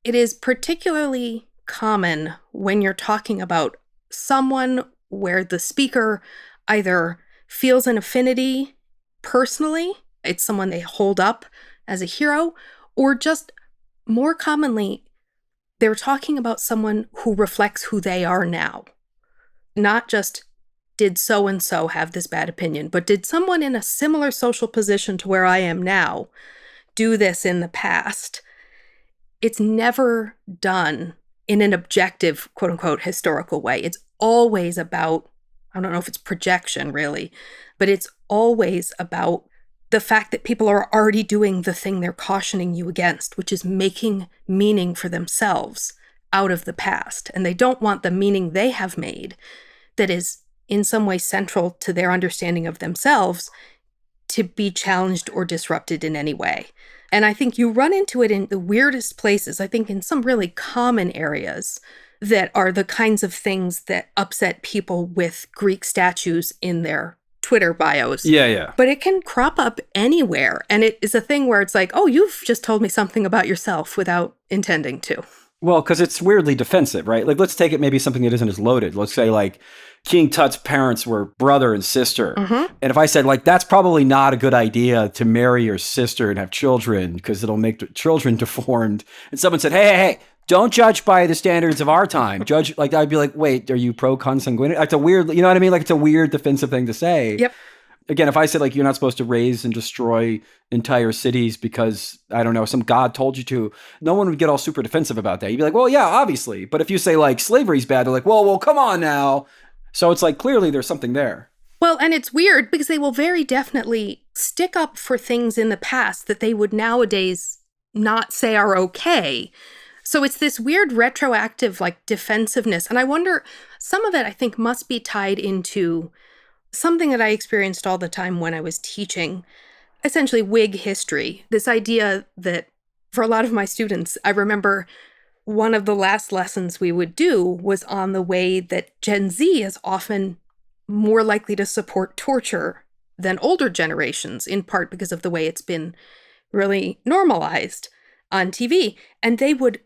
It is particularly common when you're talking about someone where the speaker either feels an affinity personally, it's someone they hold up as a hero, or just more commonly, they're talking about someone who reflects who they are now. Not just did so-and-so have this bad opinion, but did someone in a similar social position to where I am now do this in the past? It's never done in an objective, quote unquote, historical way. It's always about, I don't know if it's projection really, but it's always about the fact that people are already doing the thing they're cautioning you against, which is making meaning for themselves out of the past. And they don't want the meaning they have made that is in some way central to their understanding of themselves to be challenged or disrupted in any way. And I think you run into it in the weirdest places, I think in some really common areas that are the kinds of things that upset people with Greek statues in their Twitter bios. Yeah. But it can crop up anywhere. And it is a thing where it's like, oh, you've just told me something about yourself without intending to. Well, because it's weirdly defensive, right? Like, let's take it maybe something that isn't as loaded. Let's say, like, King Tut's parents were brother and sister. Mm-hmm. And if I said, like, that's probably not a good idea to marry your sister and have children because it'll make the children deformed. And someone said, hey, don't judge by the standards of our time. Judge, like, I'd be like, wait, are you pro-consanguinity? It's a weird, you know what I mean? Like, it's a weird defensive thing to say. Yep. Again, if I said, like, you're not supposed to raise and destroy entire cities because, I don't know, some god told you to, no one would get all super defensive about that. You'd be like, well, yeah, obviously. But if you say, like, slavery's bad, they're like, well, come on now. So it's like, clearly there's something there. Well, and it's weird because they will very definitely stick up for things in the past that they would nowadays not say are okay. So it's this weird retroactive, like, defensiveness. And I wonder, some of it, I think, must be tied into something that I experienced all the time when I was teaching, essentially Whig history. This idea that for a lot of my students, I remember one of the last lessons we would do was on the way that Gen Z is often more likely to support torture than older generations, in part because of the way it's been really normalized on TV. And they would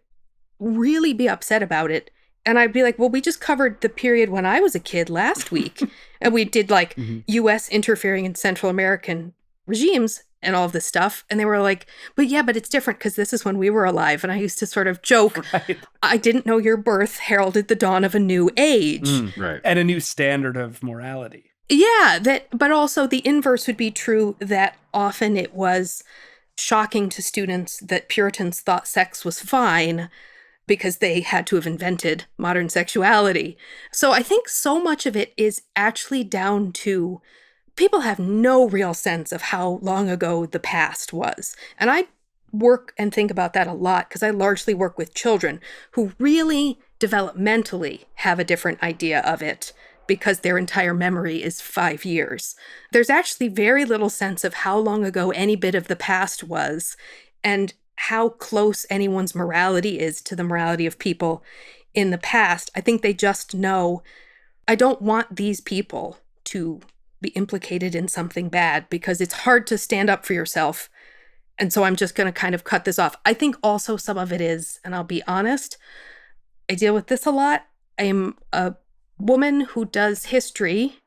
really be upset about it. And I'd be like, well, we just covered the period when I was a kid last week. And we did like U.S. interfering in Central American regimes and all of this stuff. And they were like, but it's different because this is when we were alive. And I used to sort of joke, right. I didn't know your birth heralded the dawn of a new age. Right. And a new standard of morality. Yeah, but also the inverse would be true, that often it was shocking to students that Puritans thought sex was fine because they had to have invented modern sexuality. So I think so much of it is actually down to people have no real sense of how long ago the past was. And I work and think about that a lot because I largely work with children who really developmentally have a different idea of it because their entire memory is 5 years. There's actually very little sense of how long ago any bit of the past was and how close anyone's morality is to the morality of people in the past. I think they just know, I don't want these people to be implicated in something bad because it's hard to stand up for yourself. And so I'm just going to kind of cut this off. I think also some of it is, and I'll be honest, I deal with this a lot. I am a woman who does history,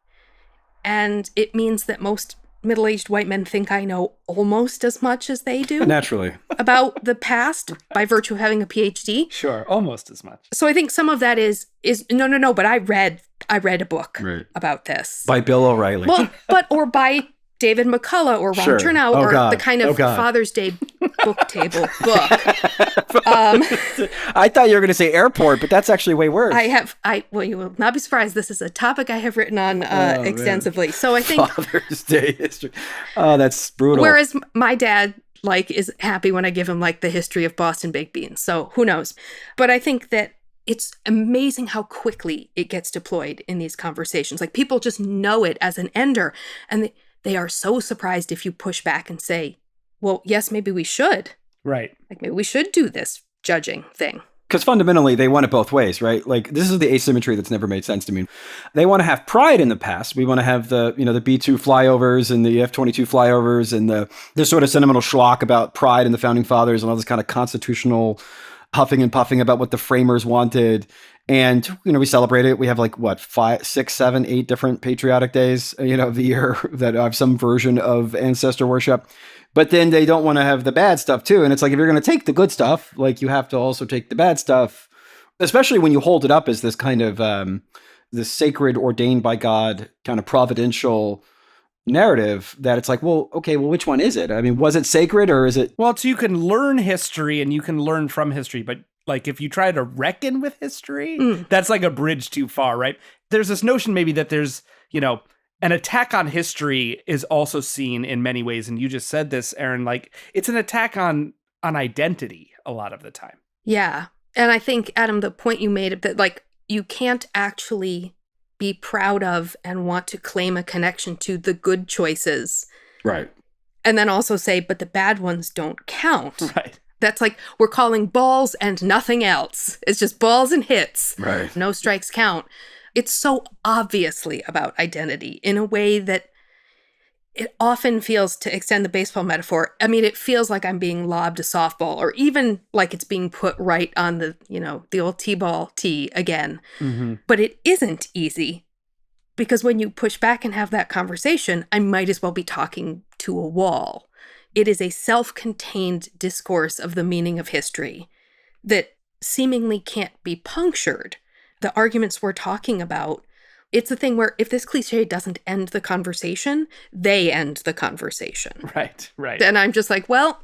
and it means that most middle-aged white men think I know almost as much as they do. Naturally. About the past by virtue of having a PhD. Sure, almost as much. So I think some of that is no, but I read a book about this. By Bill O'Reilly. Well, or by David McCullough or Ron Chernow or the kind of Father's Day book table book. I thought you were going to say airport, but that's actually way worse. Well, you will not be surprised. This is a topic I have written on extensively. Man. So I think Father's Day history. Oh, that's brutal. Whereas my dad is happy when I give him the history of Boston baked beans. So who knows? But I think that it's amazing how quickly it gets deployed in these conversations. Like people just know it as an ender, and they are so surprised if you push back and say, well, yes, maybe we should. Right. Like maybe we should do this judging thing. Because fundamentally, they want it both ways, right? Like, this is the asymmetry that's never made sense to me. They want to have pride in the past. We want to have the B-2 flyovers and the F-22 flyovers and the sort of sentimental schlock about pride in the founding fathers and all this kind of constitutional huffing and puffing about what the framers wanted. And, we celebrate it. We have 5, 6, 7, 8 different patriotic days, of the year that have some version of ancestor worship. But then they don't want to have the bad stuff too. And it's like, if you're going to take the good stuff, you have to also take the bad stuff, especially when you hold it up as this kind of this sacred, ordained by God kind of providential narrative that it's like, well, which one is it? I mean, was it sacred or is it? Well, so you can learn history and you can learn from history, but if you try to reckon with history, that's like a bridge too far, right? There's this notion maybe that there's, an attack on history is also seen in many ways. And you just said this, Aaron, it's an attack on identity a lot of the time. Yeah. And I think, Adam, the point you made that you can't actually be proud of and want to claim a connection to the good choices. Right. And then also say, but the bad ones don't count. Right. That's we're calling balls and nothing else. It's just balls and hits. Right. No strikes count. It's so obviously about identity in a way that it often feels, to extend the baseball metaphor, I mean, it feels like I'm being lobbed a softball, or even like it's being put right on the, the old T-ball tee again. Mm-hmm. But it isn't easy, because when you push back and have that conversation, I might as well be talking to a wall. It is a self-contained discourse of the meaning of history that seemingly can't be punctured. The arguments we're talking about, it's the thing where if this cliche doesn't end the conversation, they end the conversation. Right. And I'm just like, well,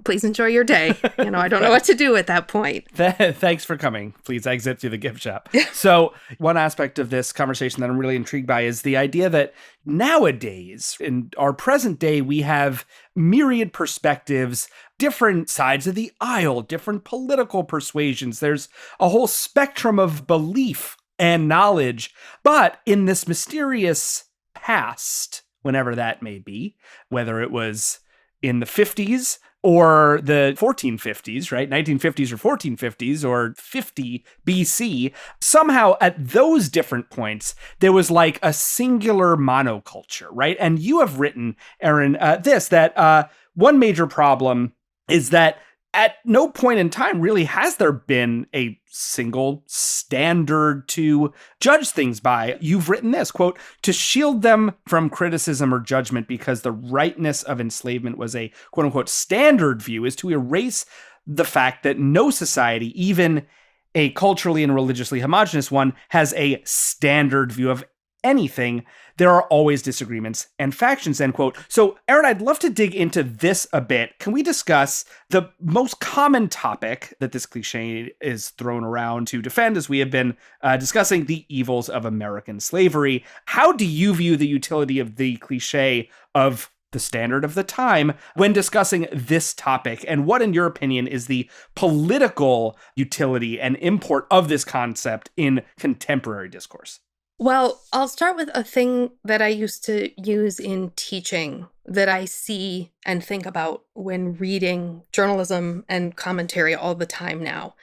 please enjoy your day. I don't know what to do at that point. Thanks for coming. Please exit through the gift shop. So one aspect of this conversation that I'm really intrigued by is the idea that nowadays, in our present day, we have myriad perspectives, different sides of the aisle, different political persuasions. There's a whole spectrum of belief and knowledge. But in this mysterious past, whenever that may be, whether it was in the 50s or the 1450s, right? 1950s or 1450s or 50 BC, somehow at those different points, there was a singular monoculture, right? And you have written, Aaron, that one major problem is that at no point in time really has there been a single standard to judge things by. You've written this, quote, to shield them from criticism or judgment because the rightness of enslavement was a quote unquote standard view is to erase the fact that no society, even a culturally and religiously homogenous one, has a standard view of anything. There are always disagreements and factions, end quote. So, Aaron, I'd love to dig into this a bit. Can we discuss the most common topic that this cliche is thrown around to defend, as we have been discussing, the evils of American slavery? How do you view the utility of the cliche of the standard of the time when discussing this topic? And what, in your opinion, is the political utility and import of this concept in contemporary discourse? Well, I'll start with a thing that I used to use in teaching that I see and think about when reading journalism and commentary all the time now.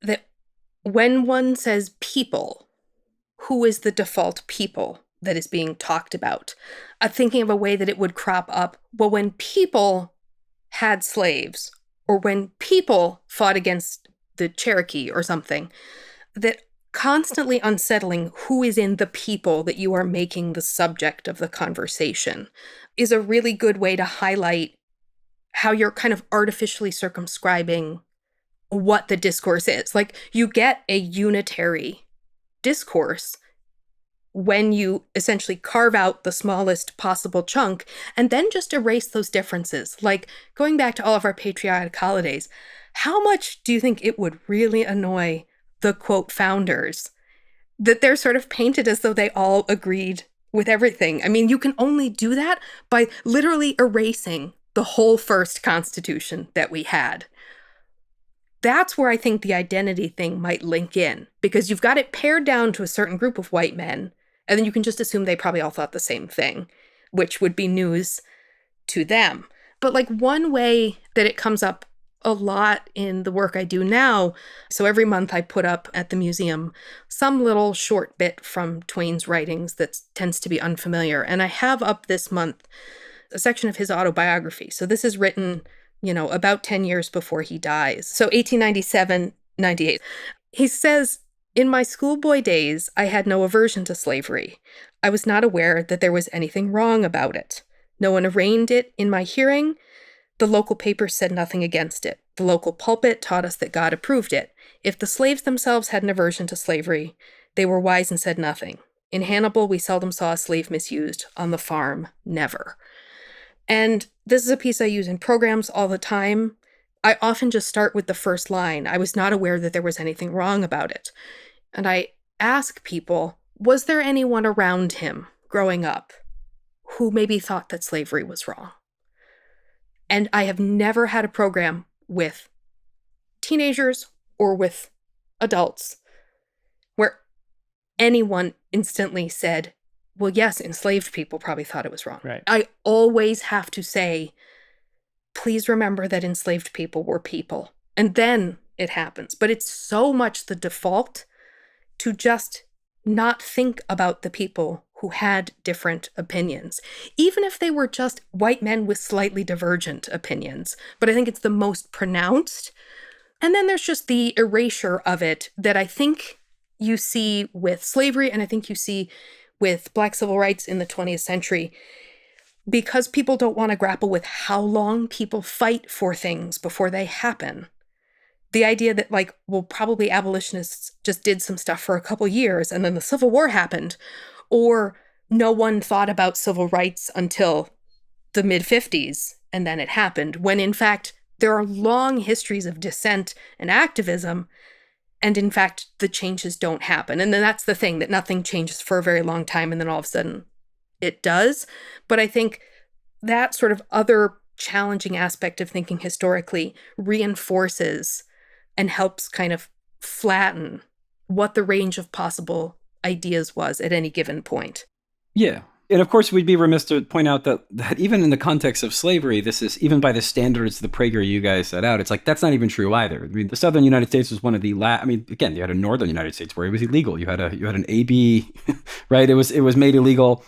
That when one says people, who is the default people that is being talked about? Thinking of a way that it would crop up, well, when people had slaves, or when people fought against the Cherokee or something, that constantly unsettling who is in the people that you are making the subject of the conversation is a really good way to highlight how you're kind of artificially circumscribing what the discourse is. You get a unitary discourse when you essentially carve out the smallest possible chunk and then just erase those differences. Going back to all of our patriotic holidays, how much do you think it would really annoy the quote founders that they're sort of painted as though they all agreed with everything? I mean, you can only do that by literally erasing the whole first Constitution that we had. That's where I think the identity thing might link in, because you've got it pared down to a certain group of white men, and then you can just assume they probably all thought the same thing, which would be news to them. But one way that it comes up a lot in the work I do now. So every month I put up at the museum some little short bit from Twain's writings that tends to be unfamiliar. And I have up this month a section of his autobiography. So this is written, about 10 years before he dies. So 1897, 98. He says, "In my schoolboy days, I had no aversion to slavery. I was not aware that there was anything wrong about it. No one arraigned it in my hearing. The local papers said nothing against it. The local pulpit taught us that God approved it. If the slaves themselves had an aversion to slavery, they were wise and said nothing. In Hannibal, we seldom saw a slave misused. On the farm, never." And this is a piece I use in programs all the time. I often just start with the first line. I was not aware that there was anything wrong about it. And I ask people, was there anyone around him growing up who maybe thought that slavery was wrong? And I have never had a program with teenagers or with adults where anyone instantly said, well, yes, enslaved people probably thought it was wrong. Right. I always have to say, please remember that enslaved people were people. And then it happens. But it's so much the default to just not think about the people who had different opinions, even if they were just white men with slightly divergent opinions. But I think it's the most pronounced. And then there's just the erasure of it that I think you see with slavery, and I think you see with Black civil rights in the 20th century, because people don't want to grapple with how long people fight for things before they happen. The idea that, probably abolitionists just did some stuff for a couple years and then the Civil War happened, or no one thought about civil rights until the mid-50s and then it happened, when in fact there are long histories of dissent and activism, and in fact the changes don't happen. And then that's the thing, that nothing changes for a very long time and then all of a sudden it does. But I think that sort of other challenging aspect of thinking historically reinforces and helps kind of flatten what the range of possible ideas was at any given point. Yeah. And of course, we'd be remiss to point out that even in the context of slavery, this is, even by the standards the PragerU guys set out, it's like, that's not even true either. I mean, the southern United States was one of the again, you had a northern United States where it was illegal. You had an AB, right? It was made illegal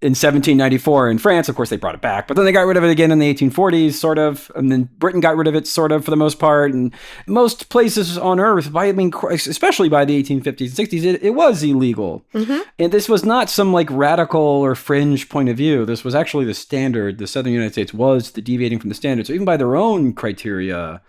in 1794 in France. Of course, they brought it back, but then they got rid of it again in the 1840s, sort of. And then Britain got rid of it, sort of, for the most part. And most places on Earth, especially by the 1850s and 60s, it was illegal. Mm-hmm. And this was not some radical or fringe point of view. This was actually the standard. The southern United States was deviating from the standard. So even by their own criteria,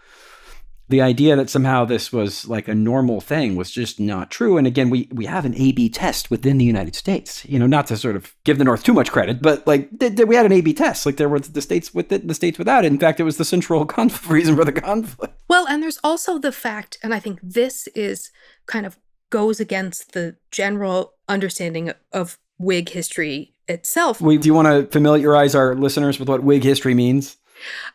the idea that somehow this was a normal thing was just not true. And again, we have an A/B test within the United States, not to sort of give the North too much credit, but we had an A/B test. There were the states with it, the states without it. In fact, it was the central reason for the conflict. Well, and there's also the fact, and I think this is kind of goes against the general understanding of Whig history itself. Do you want to familiarize our listeners with what Whig history means?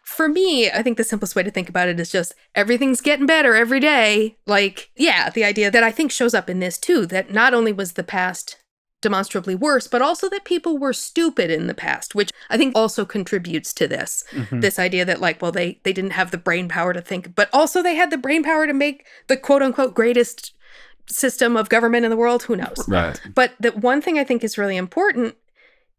For me, I think the simplest way to think about it is just everything's getting better every day. The idea that I think shows up in this too, that not only was the past demonstrably worse, but also that people were stupid in the past, which I think also contributes to this. Mm-hmm. This idea that they didn't have the brain power to think, but also they had the brain power to make the quote unquote greatest system of government in the world. Who knows? Right. But that one thing I think is really important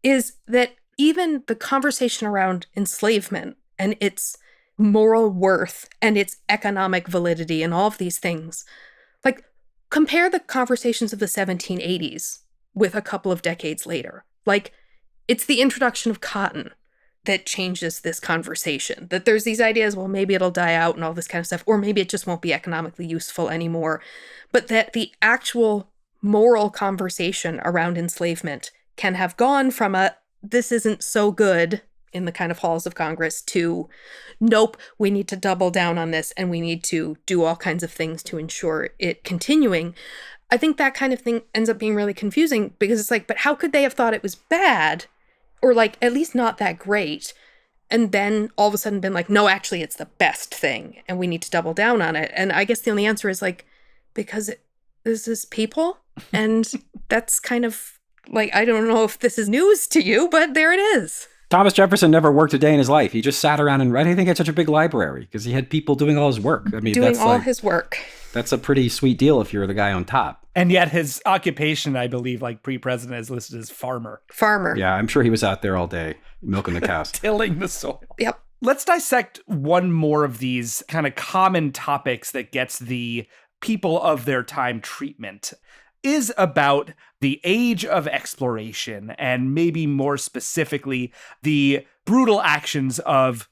is that even the conversation around enslavement and its moral worth and its economic validity and all of these things, compare the conversations of the 1780s with a couple of decades later. It's the introduction of cotton that changes this conversation. That there's these ideas, well, maybe it'll die out and all this kind of stuff, or maybe it just won't be economically useful anymore. But that the actual moral conversation around enslavement can have gone from this isn't so good in the kind of halls of Congress to, nope, we need to double down on this and we need to do all kinds of things to ensure it continuing. I think that kind of thing ends up being really confusing because it's but how could they have thought it was bad or at least not that great, and then all of a sudden been no, actually it's the best thing and we need to double down on it? And I guess the only answer is because this is people, and that's kind of I don't know if this is news to you, but there it is. Thomas Jefferson never worked a day in his life. He just sat around and read. I think he had such a big library because he had people doing all his work. I mean, doing all his work. That's a pretty sweet deal if you're the guy on top. And yet his occupation, I believe, like pre-president, is listed as farmer. Farmer. Yeah, I'm sure he was out there all day milking the cows. Tilling the soil. Yep. Let's dissect one more of these kind of common topics that gets the people of their time treatment. Is about the age of exploration and maybe more specifically the brutal actions of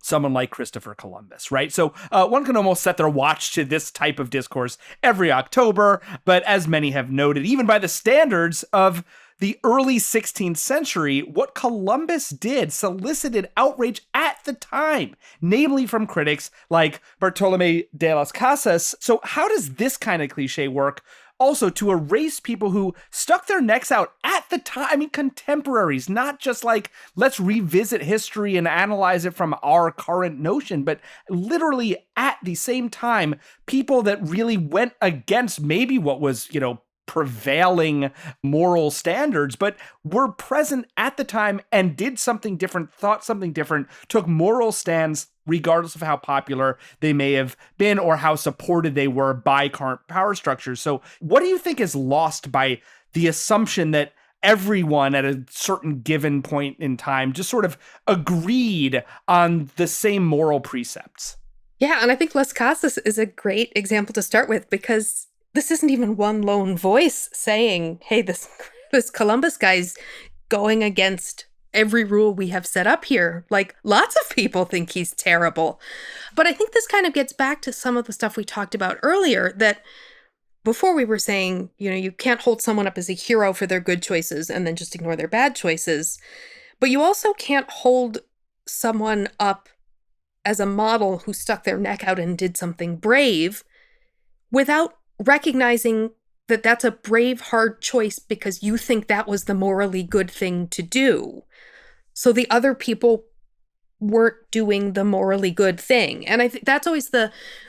someone like Christopher Columbus, right? So one can almost set their watch to this type of discourse every October, but as many have noted, even by the standards of the early 16th century, what Columbus did solicited outrage at the time, namely from critics like Bartolomé de las Casas. So how does this kind of cliche work also to erase people who stuck their necks out at the time? I mean, contemporaries, not just like, let's revisit history and analyze it from our current notion, but literally at the same time, people that really went against maybe what was, prevailing moral standards, but were present at the time and did something different, thought something different, took moral stands regardless of how popular they may have been or how supported they were by current power structures. So what do you think is lost by the assumption that everyone at a certain given point in time just sort of agreed on the same moral precepts? Yeah, and I think Las Casas is a great example to start with because this isn't even one lone voice saying, hey, this Columbus guy's going against every rule we have set up here. Like, lots of people think he's terrible. But I think this kind of gets back to some of the stuff we talked about earlier, that before we were saying, you can't hold someone up as a hero for their good choices and then just ignore their bad choices. But you also can't hold someone up as a model who stuck their neck out and did something brave without recognizing that that's a brave, hard choice because you think that was the morally good thing to do. So the other people weren't doing the morally good thing. And I think that's always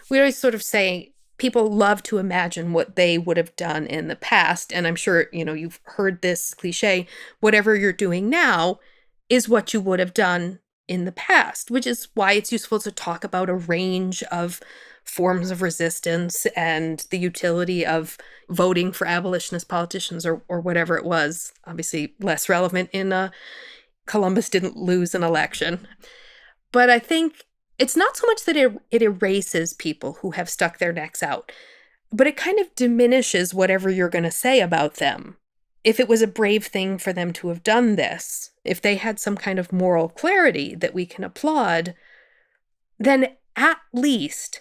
we always sort of say people love to imagine what they would have done in the past. And I'm sure, you've heard this cliche, whatever you're doing now is what you would have done in the past, which is why it's useful to talk about a range of forms of resistance and the utility of voting for abolitionist politicians or whatever it was. Obviously less relevant in Columbus didn't lose an election. But I think it's not so much that it erases people who have stuck their necks out, but it kind of diminishes whatever you're going to say about them. If it was a brave thing for them to have done this, if they had some kind of moral clarity that we can applaud, then at least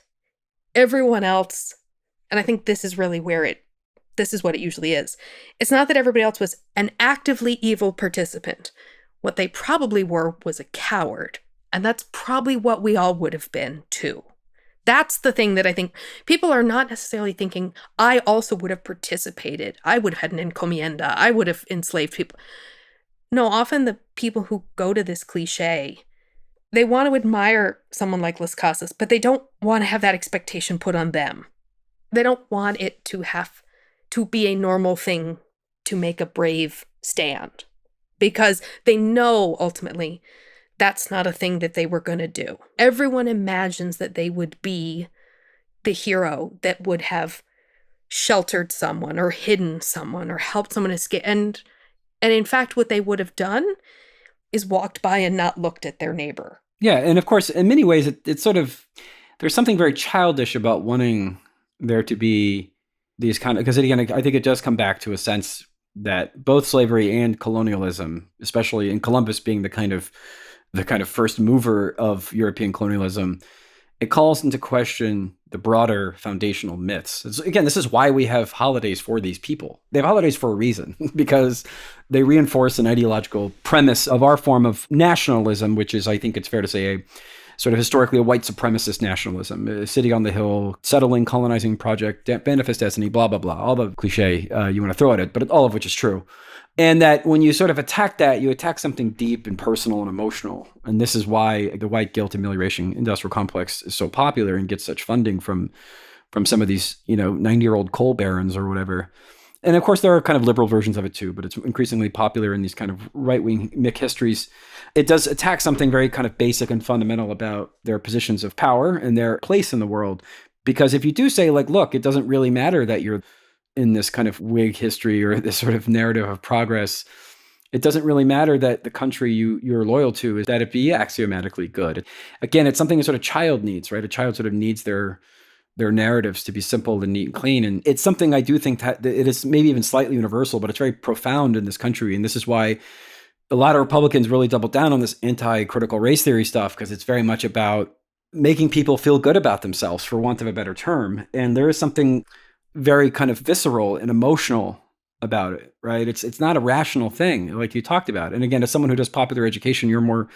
everyone else, and I think this is really this is what it usually is. It's not that everybody else was an actively evil participant. What they probably were was a coward. And that's probably what we all would have been too. That's the thing that I think people are not necessarily thinking, I also would have participated. I would have had an encomienda. I would have enslaved people. No, often the people who go to this cliche, they want to admire someone like Las Casas, but they don't want to have that expectation put on them. They don't want it to have to be a normal thing to make a brave stand because they know ultimately that's not a thing that they were going to do. Everyone imagines that they would be the hero that would have sheltered someone or hidden someone or helped someone escape. And in fact, what they would have done is walked by and not looked at their neighbor. Yeah, and of course, in many ways, it's sort of, there's something very childish about wanting there to be these kind of, because again, I think it does come back to a sense that both slavery and colonialism, especially in Columbus being the kind of first mover of European colonialism, it calls into question the broader foundational myths. Again, this is why we have holidays for these people. They have holidays for a reason, because they reinforce an ideological premise of our form of nationalism, which is, I think it's fair to say, a sort of historically a white supremacist nationalism, a city on the hill, settling, colonizing project, manifest destiny, blah, blah, blah, all the cliche you want to throw at it, but all of which is true. And that when you sort of attack that, you attack something deep and personal and emotional. And this is why the white guilt amelioration industrial complex is so popular and gets such funding from some of these, 90-year-old coal barons or whatever. And of course, there are kind of liberal versions of it too, but it's increasingly popular in these kind of right-wing Mick histories. It does attack something very kind of basic and fundamental about their positions of power and their place in the world. Because if you do say, like, look, it doesn't really matter that you're in this kind of Whig history or this sort of narrative of progress, it doesn't really matter that the country you're loyal to is that it be axiomatically good. Again, it's something a sort of child needs, right? A child sort of needs their narratives to be simple and neat and clean. And it's something I do think that it is maybe even slightly universal, but it's very profound in this country. And this is why a lot of Republicans really double down on this anti-critical race theory stuff, because it's very much about making people feel good about themselves, for want of a better term. And there is something very kind of visceral and emotional about it, right? It's not a rational thing like you talked about. And again, as someone who does popular education, you're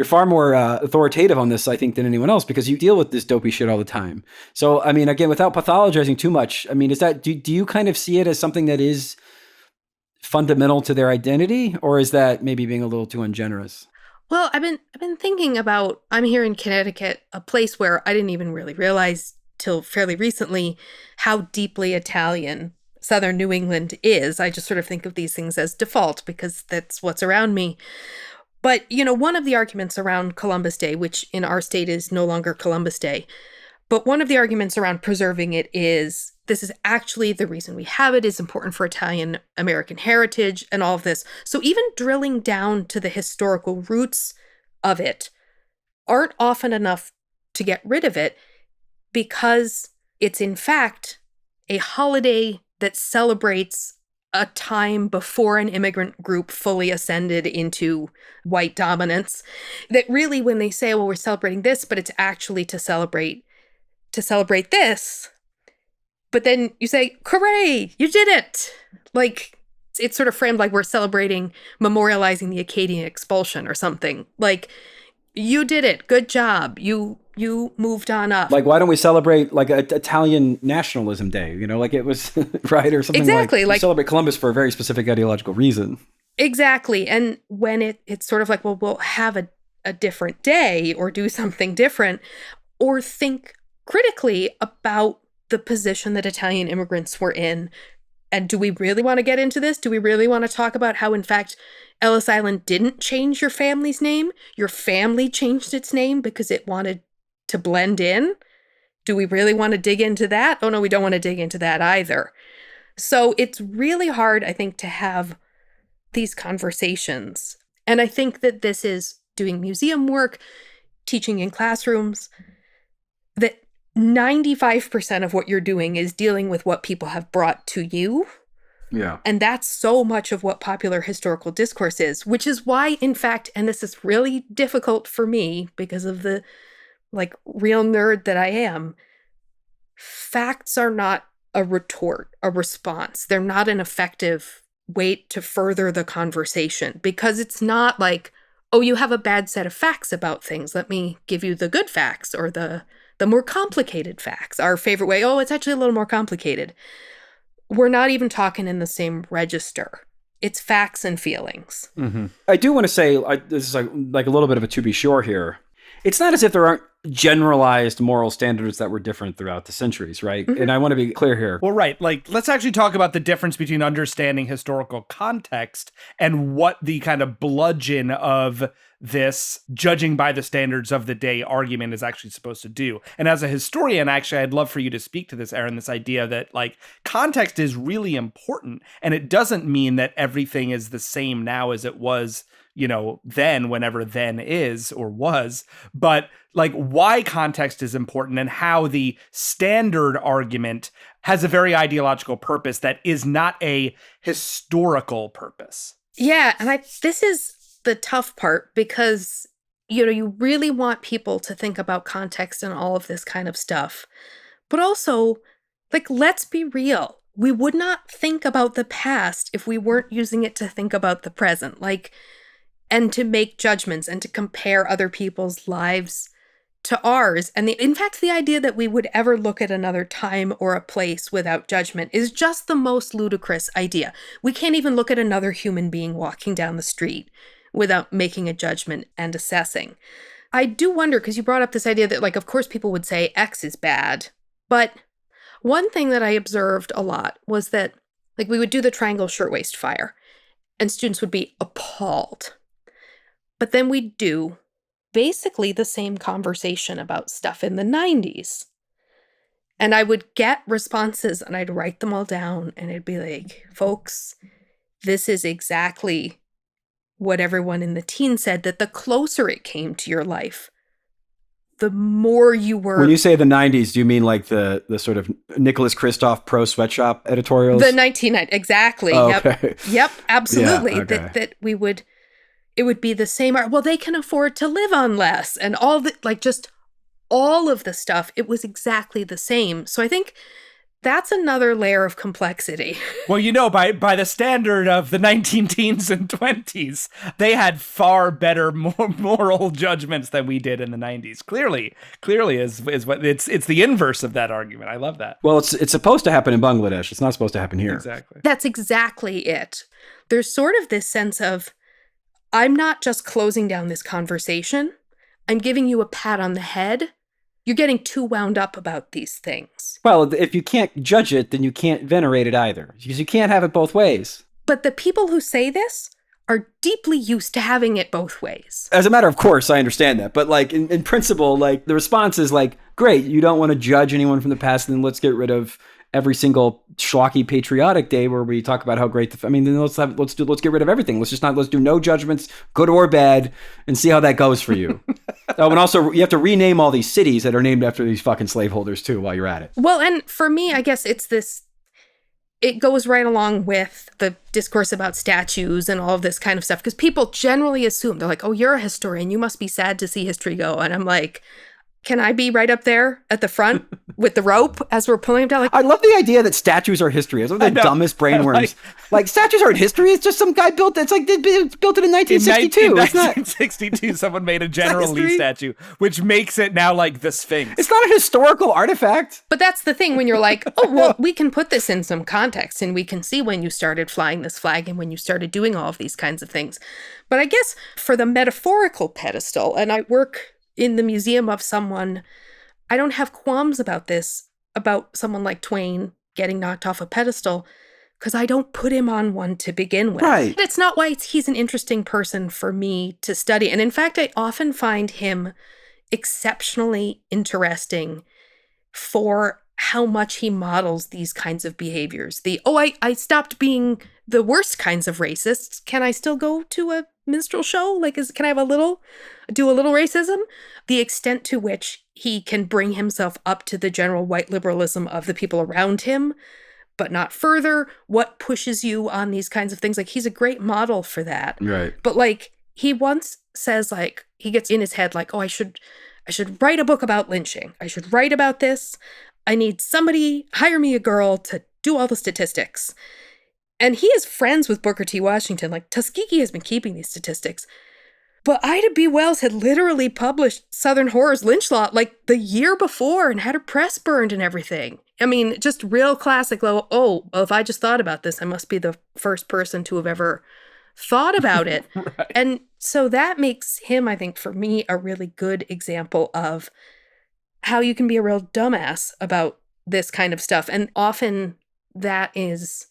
far more authoritative on this, I think, than anyone else, because you deal with this dopey shit all the time. So, I mean, again, without pathologizing too much, I mean, do you kind of see it as something that is fundamental to their identity, or is that maybe being a little too ungenerous? Well, I've been thinking about, I'm here in Connecticut, a place where I didn't even really realize till fairly recently how deeply Italian Southern New England is. I just sort of think of these things as default because that's what's around me. But, one of the arguments around Columbus Day, which in our state is no longer Columbus Day, but one of the arguments around preserving it is this is actually the reason we have it, is important for Italian American heritage and all of this. So even drilling down to the historical roots of it aren't often enough to get rid of it, because it's in fact a holiday that celebrates a time before an immigrant group fully ascended into white dominance. That really, when they say, well, we're celebrating this, but it's actually to celebrate this. But then you say, hooray, you did it. Like, it's sort of framed like we're celebrating, memorializing the Acadian expulsion or something. Like, you did it. Good job. You moved on up. Like, why don't we celebrate like an Italian nationalism day? Like it was, right? Or something exactly. Like celebrate Columbus for a very specific ideological reason. Exactly. And when it's sort of like, well, we'll have a different day or do something different, or think critically about the position that Italian immigrants were in. And do we really want to get into this? Do we really want to talk about how, in fact, Ellis Island didn't change your family's name? Your family changed its name because it wanted to blend in? Do we really want to dig into that? Oh, no, we don't want to dig into that either. So it's really hard, I think, to have these conversations. And I think that this is doing museum work, teaching in classrooms, that 95% of what you're doing is dealing with what people have brought to you. Yeah. And that's so much of what popular historical discourse is, which is why, in fact, and this is really difficult for me because of the real nerd that I am, facts are not a retort, a response. They're not an effective way to further the conversation, because it's not like, oh, you have a bad set of facts about things. Let me give you the good facts, or the more complicated facts. Our favorite way, oh, it's actually a little more complicated. We're not even talking in the same register. It's facts and feelings. Mm-hmm. I do want to say, this is like a little bit of a to be sure here. It's not as if there aren't generalized moral standards that were different throughout the centuries, right? Mm-hmm. And I want to be clear here. Well, right. Let's actually talk about the difference between understanding historical context and what the kind of bludgeon of this judging by the standards of the day argument is actually supposed to do. And as a historian, actually, I'd love for you to speak to this, Aaron, this idea that context is really important. And it doesn't mean that everything is the same now as it was, then, whenever then is or was, but why context is important and how the standard argument has a very ideological purpose that is not a historical purpose. Yeah. And this is the tough part, because, you really want people to think about context and all of this kind of stuff. But also, let's be real. We would not think about the past if we weren't using it to think about the present. And to make judgments and to compare other people's lives to ours. And in fact, the idea that we would ever look at another time or a place without judgment is just the most ludicrous idea. We can't even look at another human being walking down the street without making a judgment and assessing. I do wonder, because you brought up this idea that, of course, people would say X is bad, but One thing that I observed a lot was that, like, we would do the triangle shirtwaist fire, and students would be appalled. But then we'd do basically the same conversation about stuff in the 90s. And I would get responses, and I'd write them all down, and it'd be like, folks, this is exactly what everyone in the teens said, that the closer it came to your life, the more you were... When you say the 90s, do you mean like the sort of Nicholas Kristof pro sweatshop editorials? The 1990s, exactly. Oh, Yep. okay. Yep, absolutely. Yeah, okay. That we would... It would be the same. Well, they can afford to live on less, and all the, like, just all of the stuff. It was exactly the same. So I think that's another layer of complexity. Well, you know, by the standard of the 19 teens and 20s, they had far better moral judgments than we did in the 90s. Clearly is what it's the inverse of that argument. I love that. Well, it's supposed to happen in Bangladesh. It's not supposed to happen here. Exactly. That's exactly it. There's sort of this sense of, I'm not just closing down this conversation. I'm giving you a pat on the head. You're getting too wound up about these things. Well, if you can't judge it, then you can't venerate it either, because you can't have it both ways. But the people who say this are deeply used to having it both ways. As a matter of course, I understand that. But like in principle, like the response is like, great, you don't want to judge anyone from the past, then let's get rid of every single schlocky patriotic day where we talk about how great then let's get rid of everything. Let's do no judgments, good or bad, and see how that goes for you. Oh, and also you have to rename all these cities that are named after these fucking slaveholders too while you're at it. Well, and for me, I guess it goes right along with the discourse about statues and all of this kind of stuff, because people generally assume, they're like, oh, you're a historian, you must be sad to see history go. And I'm like, can I be right up there at the front with the rope as we're pulling him down? Like, I love the idea that statues are history. It's one of the dumbest brainworms. Like statues aren't history. It's just some guy built it. It's like they built it in 1962. In 1962, someone made a General Lee statue, which makes it now like the Sphinx. It's not a historical artifact. But that's the thing when you're like, oh, well, we can put this in some context and we can see when you started flying this flag and when you started doing all of these kinds of things. But I guess for the metaphorical pedestal, and I work in the museum of someone, I don't have qualms about this, about someone like Twain getting knocked off a pedestal, because I don't put him on one to begin with. Right. It's not why he's an interesting person for me to study. And in fact, I often find him exceptionally interesting for how much he models these kinds of behaviors. I stopped being the worst kinds of racists. Can I still go to a minstrel show? Like, can I have do a little racism? The extent to which he can bring himself up to the general white liberalism of the people around him, but not further. What pushes you on these kinds of things? Like, he's a great model for that. Right. But like, he once says, like, he gets in his head like, oh, I should write a book about lynching. I should write about this. I need somebody, hire me a girl to do all the statistics. And he is friends with Booker T. Washington. Like, Tuskegee has been keeping these statistics. But Ida B. Wells had literally published Southern Horror's lynch law like the year before and had her press burned and everything. I mean, just real classic, well, if I just thought about this, I must be the first person to have ever thought about it. Right. And so that makes him, I think, for me, a really good example of how you can be a real dumbass about this kind of stuff. And often that is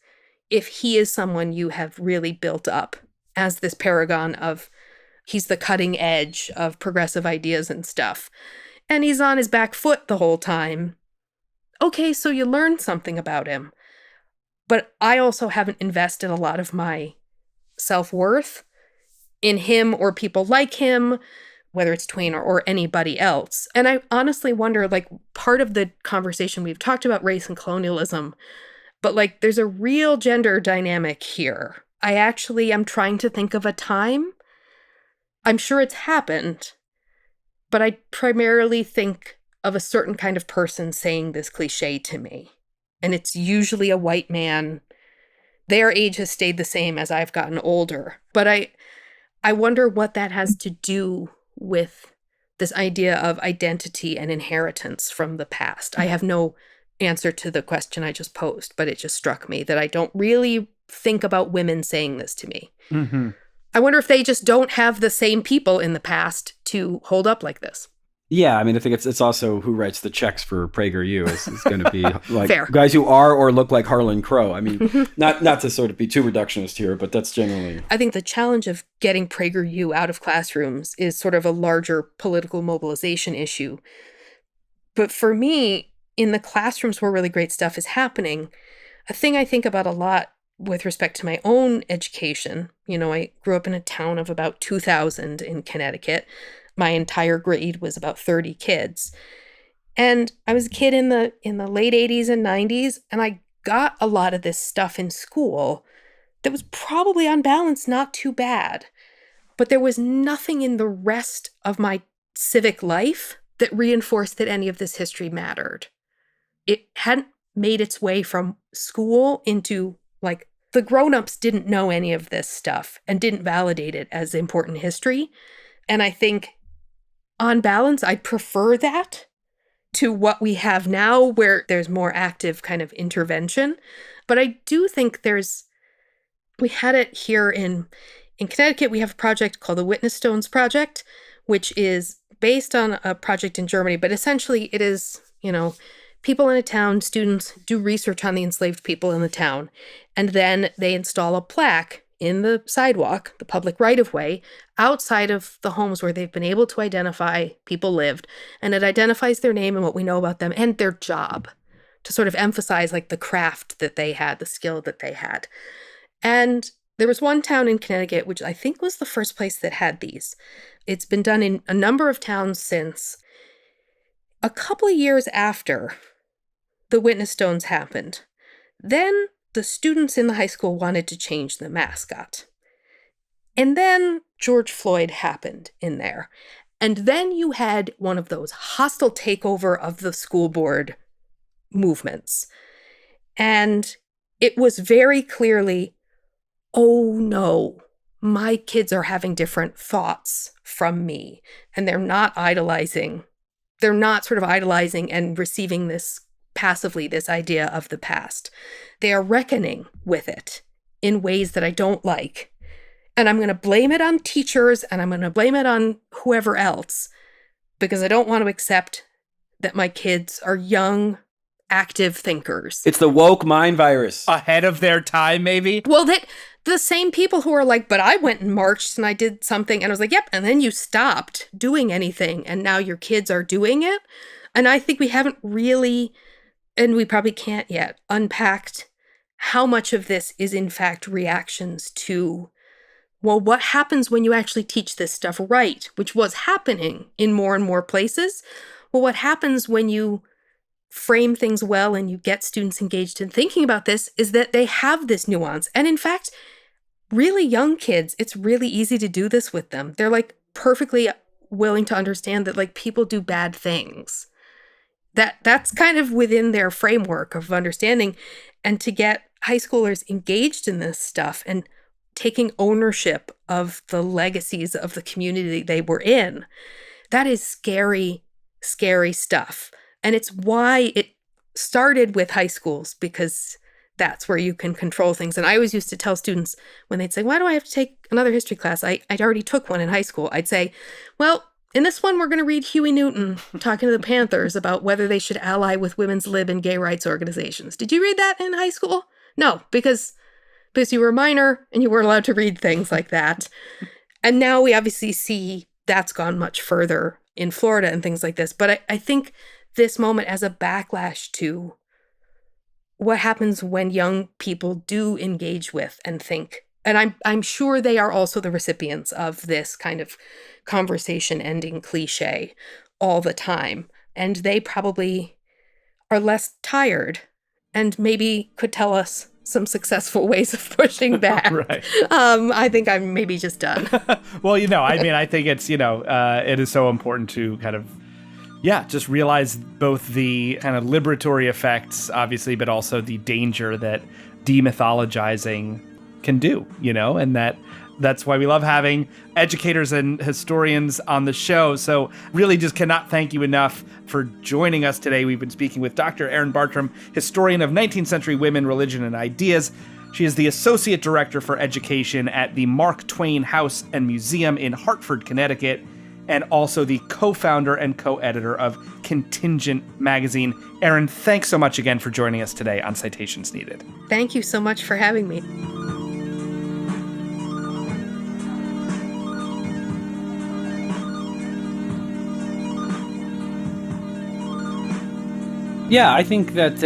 if he is someone you have really built up as this paragon of, he's the cutting edge of progressive ideas and stuff, and he's on his back foot the whole time. Okay, so you learn something about him. But I also haven't invested a lot of my self-worth in him or people like him, whether it's Twain or anybody else. And I honestly wonder, like, part of the conversation, we've talked about race and colonialism, but like, there's a real gender dynamic here. I actually am trying to think of a time. I'm sure it's happened, but I primarily think of a certain kind of person saying this cliche to me. And it's usually a white man. Their age has stayed the same as I've gotten older. But I wonder what that has to do with this idea of identity and inheritance from the past. I have no answer to the question I just posed, but it just struck me that I don't really think about women saying this to me. Mm-hmm. I wonder if they just don't have the same people in the past to hold up like this. Yeah, I mean, I think it's also who writes the checks for PragerU is going to be like Fair. guys who are or look like Harlan Crow. I mean, not to sort of be too reductionist here, but that's generally... I think the challenge of getting PragerU out of classrooms is sort of a larger political mobilization issue. But for me, in the classrooms where really great stuff is happening, a thing I think about a lot with respect to my own education, I grew up in a town of about 2,000 in Connecticut. My entire grade was about 30 kids. And I was a kid in the late 80s and 90s, and I got a lot of this stuff in school that was probably on balance not too bad. But there was nothing in the rest of my civic life that reinforced that any of this history mattered. It hadn't made its way from school into, like, the grown-ups didn't know any of this stuff and didn't validate it as important history. And I think, on balance, I prefer that to what we have now, where there's more active kind of intervention. But I do think we had it here in Connecticut. We have a project called the Witness Stones Project, which is based on a project in Germany. But essentially it is, people in a town, students do research on the enslaved people in the town. And then they install a plaque in the sidewalk, the public right-of-way, outside of the homes where they've been able to identify people lived. And it identifies their name and what we know about them and their job, to sort of emphasize like the craft that they had, the skill that they had. And there was one town in Connecticut, which I think was the first place that had these. It's been done in a number of towns since. A couple of years after the Witness Stones happened, then the students in the high school wanted to change the mascot. And then George Floyd happened in there. And then you had one of those hostile takeover of the school board movements. And it was very clearly, oh no, my kids are having different thoughts from me. And they're not sort of idolizing and receiving this passively, this idea of the past. They are reckoning with it in ways that I don't like. And I'm going to blame it on teachers and I'm going to blame it on whoever else because I don't want to accept that my kids are young, active thinkers. It's the woke mind virus. Ahead of their time, maybe? Well, the same people who are like, but I went and marched and I did something. And I was like, yep. And then you stopped doing anything. And now your kids are doing it. And I think we haven't really, and we probably can't yet, unpacked how much of this is in fact reactions to, well, what happens when you actually teach this stuff right, which was happening in more and more places. Well, what happens when you frame things well and you get students engaged in thinking about this is that they have this nuance. And in fact, really young kids, it's really easy to do this with them. They're like perfectly willing to understand that like people do bad things. That's kind of within their framework of understanding. And to get high schoolers engaged in this stuff and taking ownership of the legacies of the community they were in, that is scary, scary stuff. And it's why it started with high schools, because that's where you can control things. And I always used to tell students when they'd say, why do I have to take another history class? I'd already took one in high school. I'd say, well, in this one, we're going to read Huey Newton talking to the Panthers about whether they should ally with women's lib and gay rights organizations. Did you read that in high school? No, because you were a minor and you weren't allowed to read things like that. And now we obviously see that's gone much further in Florida and things like this. But I think this moment as a backlash to what happens when young people do engage with and think. And I'm sure they are also the recipients of this kind of conversation ending cliche all the time. And they probably are less tired and maybe could tell us some successful ways of pushing back. Right. I think I'm maybe just done. Well, I think it's, it is so important to kind of, just realize both the kind of liberatory effects, obviously, but also the danger that demythologizing can do, and that's why we love having educators and historians on the show. So really just cannot thank you enough for joining us today. We've been speaking with Dr. Erin Bartram, historian of 19th century women, religion, and ideas. She is the Associate Director for Education at the Mark Twain House and Museum in Hartford, Connecticut. and also the co-founder and co-editor of Contingent Magazine. Erin, thanks so much again for joining us today on Citations Needed. Thank you so much for having me. Yeah, I think that,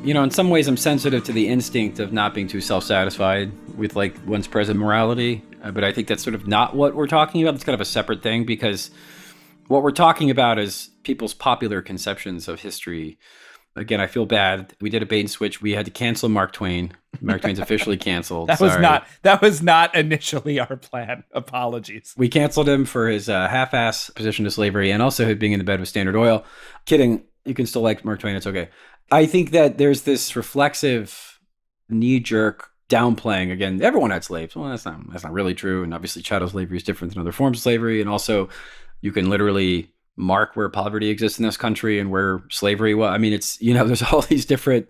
in some ways I'm sensitive to the instinct of not being too self-satisfied with like one's present morality. But I think that's sort of not what we're talking about. It's kind of a separate thing, because what we're talking about is people's popular conceptions of history. Again, I feel bad. We did a bait and switch. We had to cancel Mark Twain. Mark Twain's officially canceled. That was not initially our plan. Apologies. We canceled him for his half-ass position to slavery, and also being in the bed with Standard Oil. Kidding. You can still like Mark Twain. It's okay. I think that there's this reflexive, knee-jerk downplaying. Again, everyone had slaves. Well, that's not really true. And obviously, chattel slavery is different than other forms of slavery. And also, you can literally mark where poverty exists in this country and where slavery was. I mean, it's, there's all these different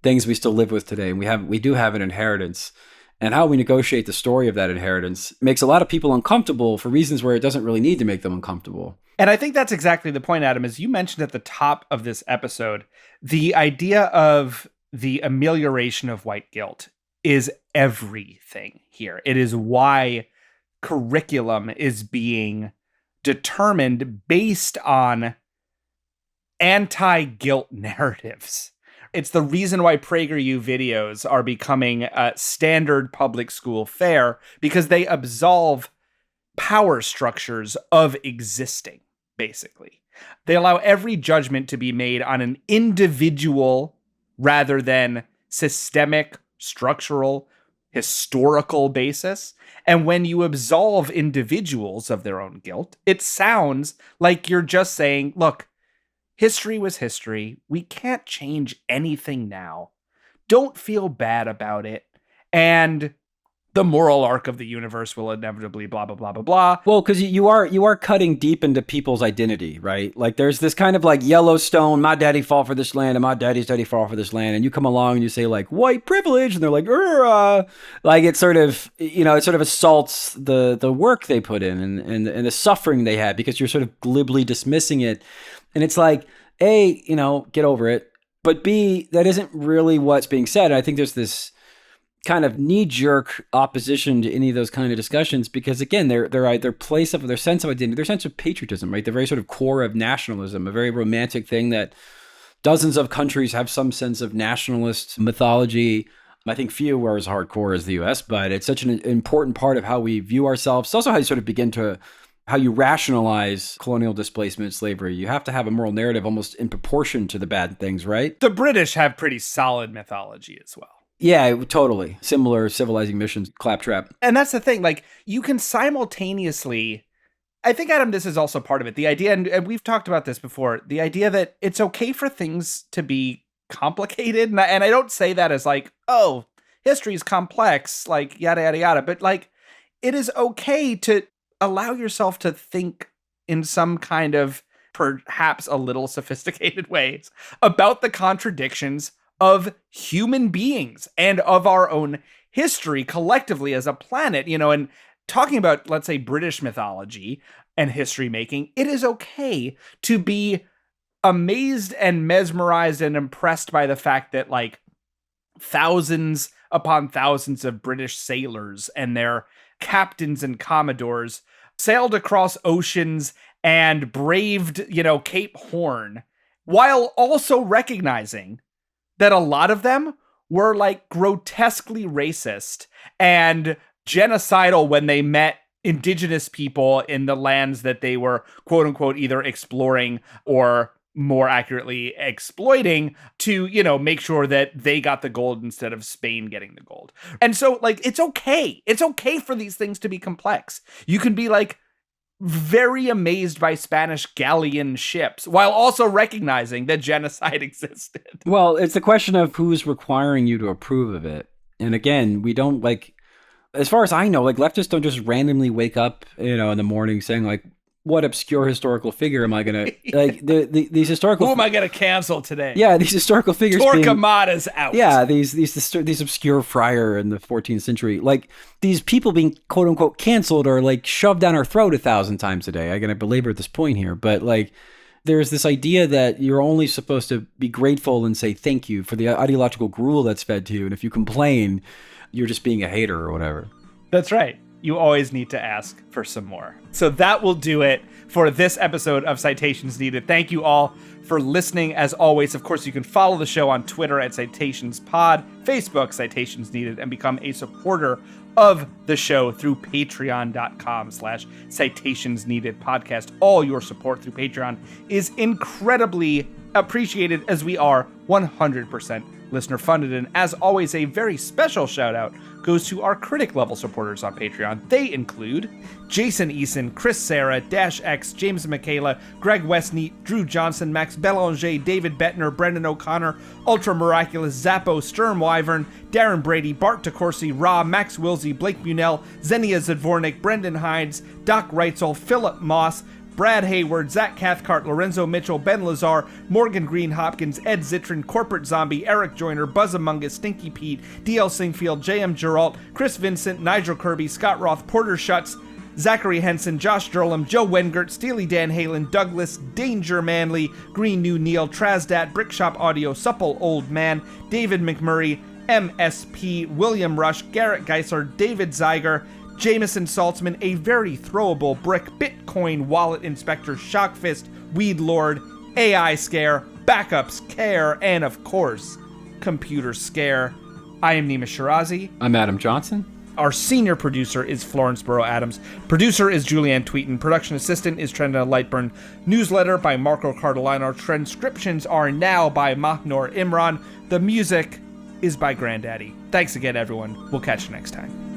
things we still live with today. And we do have an inheritance. And how we negotiate the story of that inheritance makes a lot of people uncomfortable for reasons where it doesn't really need to make them uncomfortable. And I think that's exactly the point, Adam, as you mentioned at the top of this episode, the idea of the amelioration of white guilt is everything here. It is why curriculum is being determined based on anti-guilt narratives. It's the reason why PragerU videos are becoming a standard public school fare, because they absolve power structures of existing, basically. They allow every judgment to be made on an individual rather than systemic, structural, historical basis. And when you absolve individuals of their own guilt, it sounds like you're just saying, look, history was history. We can't change anything now. Don't feel bad about it. And the moral arc of the universe will inevitably blah, blah, blah, blah, blah. Well, because you are cutting deep into people's identity, right? Like there's this kind of like Yellowstone, my daddy fought for this land and my daddy's daddy fought for this land. And you come along and you say like white privilege and they're like, like it sort of, it sort of assaults the work they put in and the suffering they had, because you're sort of glibly dismissing it. And it's like, A, get over it. But B, that isn't really what's being said. I think there's this kind of knee-jerk opposition to any of those kind of discussions, because again, their place of their sense of identity, their sense of patriotism, right? The very sort of core of nationalism, a very romantic thing that dozens of countries have some sense of nationalist mythology. I think few are as hardcore as the US, but it's such an important part of how we view ourselves. It's also how you sort of how you rationalize colonial displacement, slavery. You have to have a moral narrative almost in proportion to the bad things, right? The British have pretty solid mythology as well. Yeah, totally. Similar civilizing missions, claptrap. And that's the thing, like, you can simultaneously, I think, Adam, this is also part of it. The idea, and we've talked about this before, the idea that it's okay for things to be complicated. And I don't say that as like, oh, history is complex, like, yada, yada, yada. But, like, it is okay to allow yourself to think in some kind of perhaps a little sophisticated ways about the contradictions of human beings and of our own history collectively as a planet, and talking about, let's say, British mythology and history making, it is okay to be amazed and mesmerized and impressed by the fact that, like, thousands upon thousands of British sailors and their captains and commodores sailed across oceans and braved, Cape Horn, while also recognizing that a lot of them were like grotesquely racist and genocidal when they met indigenous people in the lands that they were, quote unquote, either exploring or more accurately exploiting to, make sure that they got the gold instead of Spain getting the gold. And so, like, it's okay. It's okay for these things to be complex. You can be like very amazed by Spanish galleon ships while also recognizing that genocide existed. Well, it's the question of who's requiring you to approve of it. And again, we don't, like, as far as I know, like, leftists don't just randomly wake up, in the morning saying like, what obscure historical figure am I going to, like, these historical... Who am I going to cancel today? Yeah, these historical figures Torquemada's out. Yeah, these obscure friar in the 14th century. Like, these people being quote-unquote canceled or, like, shoved down our throat 1,000 times a day. I'm going to belabor this point here, but, like, there's this idea that you're only supposed to be grateful and say thank you for the ideological gruel that's fed to you, and if you complain, you're just being a hater or whatever. That's right. You always need to ask for some more. So that will do it for this episode of Citations Needed. Thank you all for listening. As always, of course, you can follow the show on Twitter at CitationsPod, Facebook, Citations Needed, and become a supporter of the show through patreon.com/Citations Needed podcast. All your support through Patreon is incredibly appreciated, as we are 100% listener funded. And as always, a very special shout out goes to our critic level supporters on Patreon. They include Jason Eason, Chris Sarah, Dash X, James Michaela, Greg Westneat, Drew Johnson, Max Belanger, David Bettner, Brendan O'Connor, Ultra Miraculous, Zappo, Sturm Wyvern, Darren Brady, Bart DeCourcy, Ra, Max Wilsey, Blake Munell, Xenia Zadvornik, Brendan Hines, Doc Reitzel, Philip Moss, Brad Hayward, Zach Cathcart, Lorenzo Mitchell, Ben Lazar, Morgan Green Hopkins, Ed Zitron, Corporate Zombie, Eric Joyner, Buzz Among Us, Stinky Pete, DL Singfield, JM Geralt, Chris Vincent, Nigel Kirby, Scott Roth, Porter Schutz, Zachary Henson, Josh Durlam, Joe Wengert, Steely Dan Halen, Douglas, Danger Manley, Green New Neil, Trazdat, Brickshop Audio, Supple Old Man, David McMurray, MSP, William Rush, Garrett Geisler, David Zeiger, Jameson Saltzman, A Very Throwable Brick, Bitcoin Wallet Inspector, Shockfist, Weed Lord, AI Scare, Backups Care, and of course, Computer Scare. I am Nima Shirazi. I'm Adam Johnson. Our senior producer is Florence Burrow Adams. Producer is Julianne Tweeten. Production assistant is Trenda Lightburn. Newsletter by Marco Cardellino. Transcriptions are now by Mahnor Imran. The music is by Granddaddy. Thanks again, everyone. We'll catch you next time.